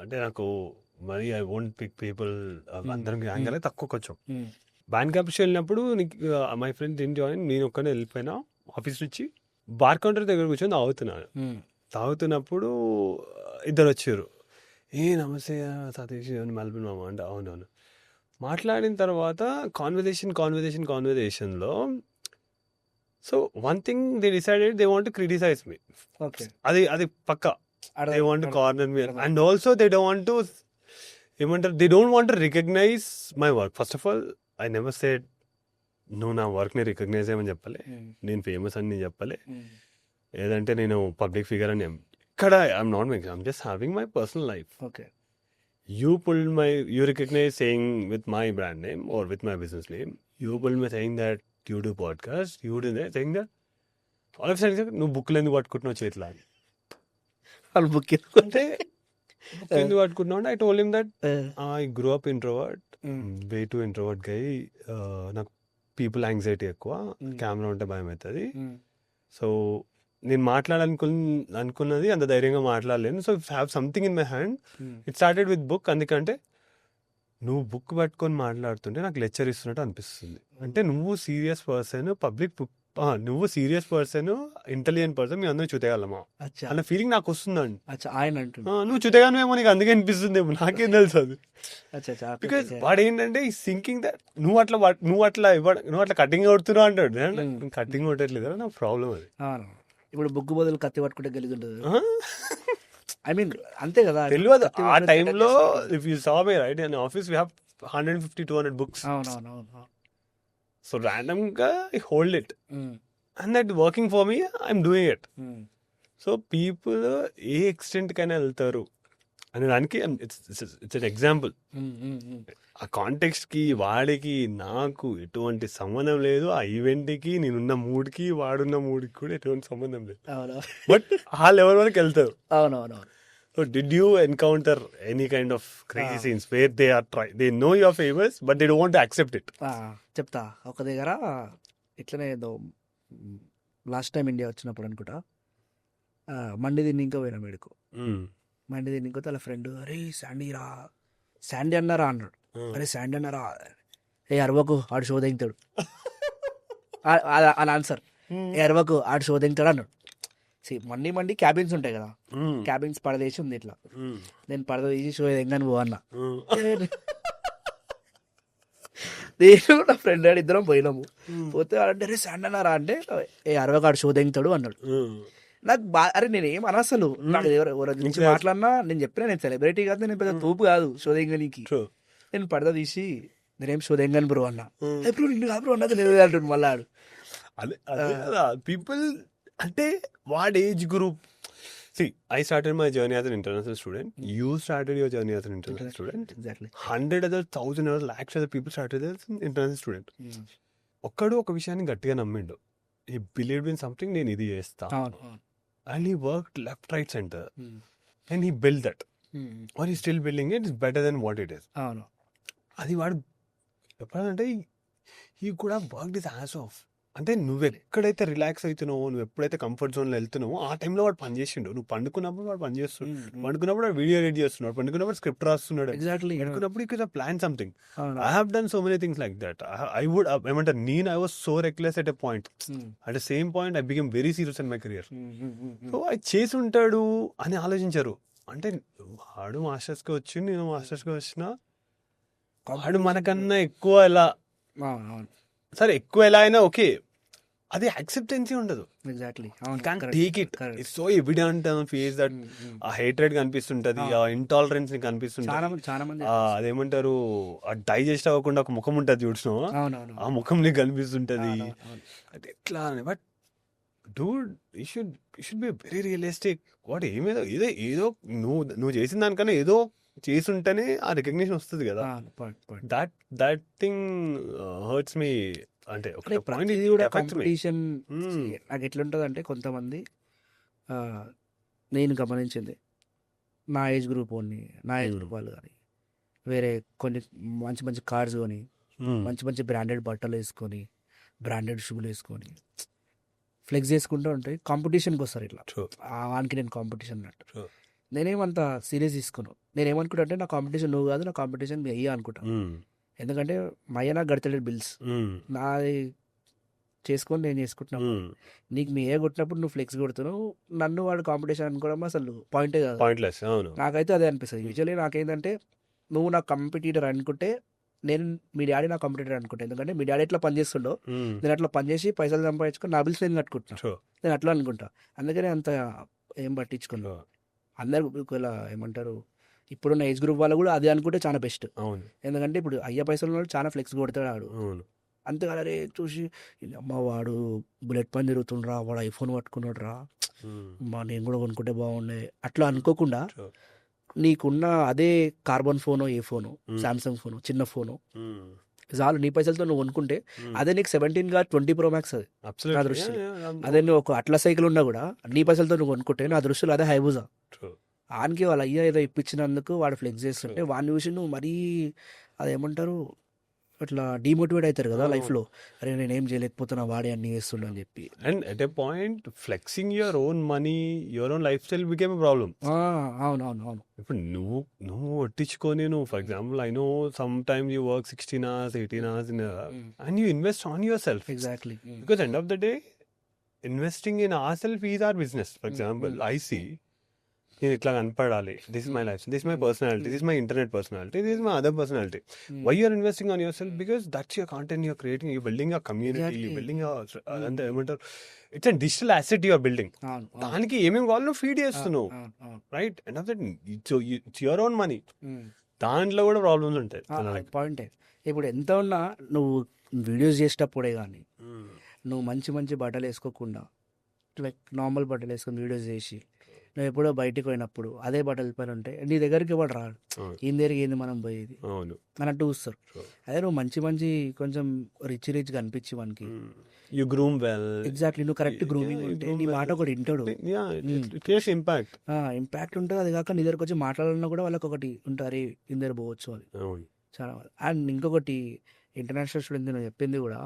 అంటే నాకు మరి ఐ వోంట్ పిక్ పీపుల్, అందరం గ్యాంగ్ అలా తక్కువ కొంచెం. బ్యాంక్ అప్రిషియో వెళ్ళినప్పుడు మై ఫ్రెండ్ డింట్ జాయిన్, నేను ఒక్కనే వెళ్ళిపోయినా. ఆఫీస్ నుంచి బార్ కౌంటర్ దగ్గర కూర్చొని తాగుతున్నప్పుడు ఇద్దరు వచ్చారు. నమస్తే సతీష్ మెల్బర్న్ మామ అంటే అవునవును. మాట్లాడిన తర్వాత కాన్వర్జేషన్లో so one thing they decided they want to criticise me. అది పక్కా they want to corner me. And also they don't want to ఏమంటారు, they don't want to recognise my work. First of all I never said నువ్వు నా వర్క్ని recognise చేయమని చెప్పలే, నేను famous అని నేను చెప్పలే, ఏదంటే నేను పబ్లిక్ ఫిగర్ అని. ఇక్కడ I'm not making, I'm just having my personal life. Okay. You pulled my, you recognize saying with my brand name or with my business name, you pulled me saying that you do podcast, you do that, saying that all of a sudden నువ్వు బుక్లు ఎందుకు పట్టుకుంటున్నావు చేతిలో అని. వాళ్ళు book అంటే book ఎందుకు పట్టుకుంటున్నావు అంటే I told him that I grow up introvert, way to introvert guy, నాకు పీపుల్ యాంగ్జైటీ ఎక్కువ, కెమెరా ఉంటే భయం అవుతుంది, సో నేను అనుకున్నది అంత ధైర్యంగా మాట్లాడలేను, so have something in my hand. It started with book. అందుకంటే నువ్వు బుక్ పట్టుకొని మాట్లాడుతుంటే నాకు లెక్చర్ ఇస్తున్నట్టు అనిపిస్తుంది. అంటే నువ్వు సీరియస్ పర్సన్, నువ్వు సీరియస్ పర్సన్, ఇంటెలిజెంట్ పర్సన్, మీ అందరూ చూతేగలమా అన్న ఫీలింగ్ నాకు వస్తుందండి. ఆయన అంటున్నా నువ్వు చూతేగానేమో నీకు అందుకే అనిపిస్తుంది ఏమో, నాకేం తెలుసు అది. బికాస్ వాడు ఏంటంటే ఈ థింకింగ్ దట్ నువ్వు అట్లా కటింగ్ కొడుతున్నావు అంటాడు. కటింగ్ కొట్టట్లేదు, నా ప్రాబ్లం అది. ఇప్పుడు బుక్ బదులు కత్తి పట్టుకుంటే గెలిగి ఉంటుంది. ఐ మీన్ అంతే కదా, తెలియదు ఆ టైంలో. If you saw me right in office we have 150-200 books. అవునవును. సో ర్యాండమ్ గా I hold it and that working for me, I'm doing it. So people A extent కైనా వెళ్తారు అనే దానికి ఇట్స్ ఎన్ ఎగ్జాంపుల్. ఆ కాంటెక్స్ట్ కి వాడికి నాకు ఎటువంటి సంబంధం లేదు. ఆ ఈవెంట్ కి నేనున్న మూడ్ కి వాడున్న మూడ్ కి కూడా ఎటువంటి సంబంధం లేదు. బట్ ఆ లెవెల్ వరకు వెళ్తారు. అవునవును. So did you encounter any kind of crazy scenes where they know you are famous but they don't want to accept it? చెప్తా. ఒక దగ్గర ఇట్లనే ఏదో లాస్ట్ టైం ఇండియా వచ్చినప్పుడు అనుకుంటా, మండి తిని ఇంకా పోయినా మేడుకు. మండి తిని ఇంకో వాళ్ళ ఫ్రెండ్, అరే శాండీ అన్నారా అన్నాడు. అరే శాండీ అన్నారా, ఏ అరవకు ఆడు షో దిగుతాడు అని ఆన్సర్. ఏ అరవకు ఆడు షో దిగుతాడు అన్నాడు. మండి క్యాబిన్స్ ఉంటాయి కదా, క్యాబిన్స్ పడదేసి ఉంది ఇట్లా. నేను పడద తీసి షో దిగాను పో అన్నా. నేను నా ఫ్రెండ్ ఆడు ఇద్దరం పోయినాము. పోతే అంటే అరే శాండీ అన్నారా అంటే, ఏ అరవకు ఆడు షో దిగుతాడు అన్నాడు. నాకు అరే నేను ఏం అనసలు, నాకు ఎవరి నుంచి మాట్లాడినా నేను చెప్పినా నేను సెలబ్రిటీ కాదు, నేను పెద్ద తూపు కాదు షోదెంగనికి. నేను పడద తీసి నేనేం షోదెంగని బ్రో అన్నా. బ్రో నిన్ను కాదు బ్రో అన్నది లేదు అంటుండు మళ్ళా ఆడు. పీపుల్ అంటే what age group. See, I started my journey as an international student. You started your journey as an international student. Exactly. 100 other, 1,000 other, lakhs other people started as an international student. ఒక్కడు ఒక విషయాన్ని గట్టిగా నమ్మిండు. He believed in something, నేను ఇది చేస్తా. And he worked left, right, center. And he built that. Or he's still building it. It's better than what it is. అది వాడు చెప్పాలంటే he could have worked his ass off. అంటే నువ్వు ఎక్కడైతే relax అవుతున్నావో, నువ్వు ఎప్పుడైతే కంఫర్ట్ జోన్లో వెళ్తున్నావో ఆ టైంలో వాడు పని చేసిండు. నువ్వు పండుకున్నప్పుడు వాడు పని చేస్తున్నాడు, పండుకున్నప్పుడు వాడు వీడియో ఎడిట్ చేస్తున్నాడు, పండుకున్నప్పుడు స్క్రిప్ట్ రాస్తున్నాడు, పండుకున్నప్పుడు you can plan something. I have done so many things like that. I would ఏమంటారు, I was so reckless at a point. At the same point I become very serious in my career. So అది చేసి ఉంటాడు అని ఆలోచించారు. అంటే వాడు మాస్టర్స్కి వచ్చి, నేను మాస్టర్స్కి వచ్చిన, వాడు మనకన్నా ఎక్కువ ఎలా, సరే ఎక్కువ ఎలా అయినా ఓకే, అది యాక్సెప్టెన్సీ ఉండదు. Exactly. Take it. It's so evident on face that ఆ హేట్రెడ్ కనిపిస్తుంటది, ఆ ఇంటాలరెన్స్ కనిపిస్తుంటది. అదేమంటారు, ఆ డైజెస్ట్ అవ్వకుండా ఒక ముఖం ఉంటుంది చూసినావు, ఆ ముఖం నీకు కనిపిస్తుంటది. అది ఎట్లా అని. But Dude, you should be very realistic. What ఏదో నువ్వు చేసిన దానికన్నా ఏదో చేసుంటేనే ఆ రికగ్నిషన్ వస్తుంది కదా. దట్ థింగ్ హర్ట్స్ మీ. అంటే ఇది కూడా కాంపిటీషన్. నాకు ఎట్లుంటుంది అంటే, కొంతమంది నేను గమనించింది, నా ఏజ్ గ్రూప్ వాళ్ళు కానీ వేరే కొన్ని మంచి మంచి కార్స్ కొని, మంచి బ్రాండెడ్ బట్టలు వేసుకొని, బ్రాండెడ్ షూలు వేసుకొని ఫ్లెక్స్ చేసుకుంటూ ఉంటాయి. కాంపిటీషన్కి వస్తారు ఇట్లా, వానికి నేను కాంపిటీషన్ అన్నట్టు. నేనేమంత సీరియస్ తీసుకున్నాను. నేనేమనుకుంటా అంటే, నా కాంపిటీషన్ నువ్వు కాదు, నా కాంపిటీషన్ మీ అయ్యా అనుకుంటా. ఎందుకంటే మా అయ్య నాకు గడతలేడు బిల్స్, నాది చేసుకొని నేను చేసుకుంటున్నాను. నీకు మీ ఏ కొట్టినప్పుడు నువ్వు ఫ్లెక్స్ కొడుతున్నావు, నన్ను వాడు కాంపిటీషన్ అనుకోవడం అసలు పాయింటే కాదు. నాకైతే అదే అనిపిస్తుంది. యూజువల్లీ నాకేంటంటే, నువ్వు నా కాంపిటీటర్ అనుకుంటే నేను మీ డాడీ నా కాంపిటీటర్ అనుకుంటా. ఎందుకంటే మీ డాడీ ఎట్లా పని చేస్తుండో నేను అట్లా పని చేసి పైసలు సంపాదించుకొని నా బిల్స్ నేను కట్టుకుంటున్నా, నేను అట్లా అనుకుంటా. అందుకనే అంత ఏం పట్టించుకున్నా. అందరు ఒకవేళ ఏమంటారు, ఇప్పుడున్న ఏజ్ గ్రూప్ వాళ్ళు కూడా అదే అనుకుంటే చాలా బెస్ట్. అవును ఎందుకంటే ఇప్పుడు అయ్యే పైసలు ఉన్నాడు చాలా ఫ్లెక్స్ కొడతాడు ఆడు. అవును అంతేగాని అరే చూసి అమ్మ వాడు బుల్లెట్ పని తిరుగుతుండ్రా, వాడు ఐఫోన్ పట్టుకున్నాడు రా, మా నేను కూడా కొనుక్కుంటే బాగుండే అట్లా అనుకోకుండా True. నీకున్న అదే కార్బన్ ఫోను, ఏ ఫోను, సామ్సంగ్ ఫోను, చిన్న ఫోను చాలు నీ పైసలతో నువ్వు కొనుక్కుంటే అదే నీకు 17 గా 20 Pro Max అది నా అబ్సల్యూట్లీ దృష్టిలో. అదే నువ్వు ఒక అట్లా సైకిల్ ఉన్నా కూడా నీ పైసలతో నువ్వు కొనుక్కుంటే నా దృష్టిలో అదే హైబూజా. ఆనికి వాళ్ళ అయ్యా ఏదో ఇప్పించినందుకు వాడు ఫ్లెక్స్ చేస్తుంటే వాడిని చూసి నువ్వు మరీ అదేమంటారు అట్లా డిమోటివేట్ అవుతారు కదా లైఫ్లో. అరే నేనేం చేయలేకపోతున్నా వాడే అన్ని చేస్తుండ అని చెప్పి. And at a point flexing your own money your own life style became a problem. అవును అవును అవును. ఇప్పుడు నువ్వు పట్టించుకొని నువ్వు for example I know some time you work 16 hours 18 hours and you invest on yourself. Exactly. Because end of the day, investing in ourselves is our business. For example, I see నేను ఇట్లా కనపడాలి, this is my life, this is my personality, this is my internet personality, this is my other personality. Why you're investing on yourself? Because that's your content you're creating, you building a community, you building అంటే ఏమంటారు, it's a digital asset you're building. దానికి ఏమేమి కావాలో feed చేస్తున్నావు, right? And of that it's your own money. దాంట్లో కూడా problems ఉంటాయి. పాయింటే ఇప్పుడు ఎంత ఉన్నా నువ్వు వీడియోస్ చేసేటప్పుడే కానీ నువ్వు మంచి మంచి బట్టలు వేసుకోకుండా లైక్ నార్మల్ బట్టలు వేసుకొని వీడియోస్ చేసి నువ్వు ఎప్పుడో బయటికి పోయినప్పుడు అదే బట్టల పైన ఉంటే నీ దగ్గరికి ఎవడు రాడు, ఈయన దగ్గరికి ఏంది మనం పోయేది అన్నట్టు చూస్తారు. అదే నువ్వు మంచి మంచి కొంచెం రిచ్ కనిపించి మనకి యు గ్రూమ్ వెల్, ఎగ్జాక్ట్లీ నువ్వు కరెక్ట్ గ్రూమింగ్ ఉంటే నీ మాట ఒకటి వింటాడు, ఇంపాక్ట్ ఉంటుంది. అది కాక నీ దగ్గరకు వచ్చి మాట్లాడాలన్నా కూడా వాళ్ళకి ఒకటి ఉంటారు, ఈయన దగ్గర పోవచ్చు అని చాలా. అండ్ ఇంకొకటి ఇంటర్నేషనల్ స్టూడెంట్ నేను చెప్పింది కూడా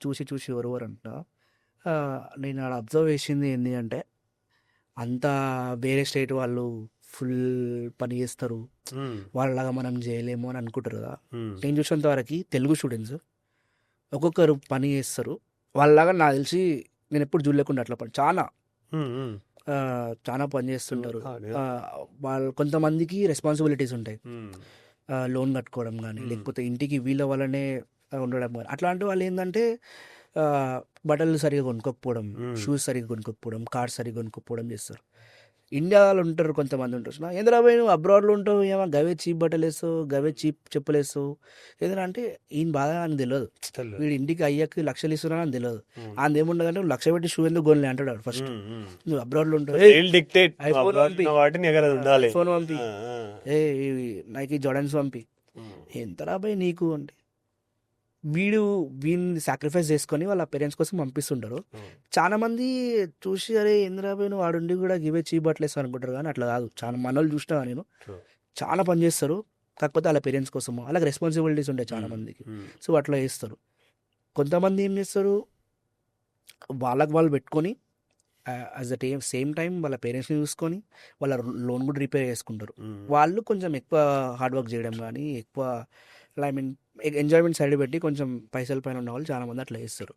చూసి చూసి ఎవరెవరు అంట, నేను ఆడ అబ్జర్వ్ చేసింది ఏంటి అంటే అంతా వేరే స్టేట్ వాళ్ళు ఫుల్ పని చేస్తారు, వాళ్ళలాగా మనం చేయలేము అని అనుకుంటారు కదా. నేను చూసినంత వరకు తెలుగు స్టూడెంట్స్ ఒక్కొక్కరు పని చేస్తారు వాళ్ళలాగా, నాకు తెలిసి నేను ఎప్పుడు చూడలేకుండా అట్లా పని చాలా పని చేస్తుంటారు. వాళ్ళు కొంతమందికి రెస్పాన్సిబిలిటీస్ ఉంటాయి, లోన్ కట్టుకోవడం కానీ లేకపోతే ఇంటికి వీళ్ళ వల్లనే ఉండడం కానీ. అట్లాంటి వాళ్ళు ఏంటంటే బట్టలు సరిగా కొనుక్కోకపోవడం, షూస్ సరిగా కొనుక్కోకపోవడం, కార్స్ సరిగా కొనుక్కోకపోవడం చేస్తారు. ఇండియాలో ఉంటారు కొంతమంది ఉంటారు, ఏంద్రాబాయ్ నువ్వు అబ్రాడ్లో ఉంటావు, ఏమో గవే చీప్ బట్టలు వేస్తావు, గవే చీప్ చెప్పులు వేస్తావు, ఏదైనా అంటే ఈయన బాగా అని తెలియదు. వీడి ఇంటికి అయ్యాకి లక్షలు ఇస్తున్నా అని తెలియదు. ఆయన ఏముండదంటే నువ్వు లక్ష పెట్టి షూ ఎందుకు కొనలే అంటాడు ఫస్ట్. నువ్వు అబ్రాడ్లో ఉంటావు, ఐఫోన్ పంపి, నైకి జోర్డన్స్ పంపి, ఎంత రాబాయ్ నీకు అంటే వీడిని సాక్రిఫైస్ చేసుకొని వాళ్ళ పేరెంట్స్ కోసం పంపిస్తుంటారు. చాలా మంది చూసి అరే ఇంద్రాబాయ్ నువ్వు వాడుండి కూడా గివే చీప్ బట్టలేస్తా అనుకుంటారు, కానీ అట్లా కాదు. చాలా మనోళ్ళు చూసినా నేను చాలా పని చేస్తారు, కాకపోతే వాళ్ళ పేరెంట్స్ కోసము వాళ్ళకి రెస్పాన్సిబిలిటీస్ ఉంటాయి చాలా మందికి, సో అట్లా చేస్తారు. కొంతమంది ఏం చేస్తారు వాళ్ళకి వాళ్ళు పెట్టుకొని యాజ్ అ సేమ్ టైం వాళ్ళ పేరెంట్స్ని చూసుకొని వాళ్ళ లోన్ కూడా రిపేర్ చేసుకుంటారు. వాళ్ళు కొంచెం ఎక్కువ హార్డ్ వర్క్ చేయడం కానీ ఎక్కువ ఐ మీన్ ఎంజాయ్మెంట్ సైడ్ పెట్టి కొంచెం పైసల పైన ఉన్న వాళ్ళు చాలా మంది అట్లా చేస్తారు.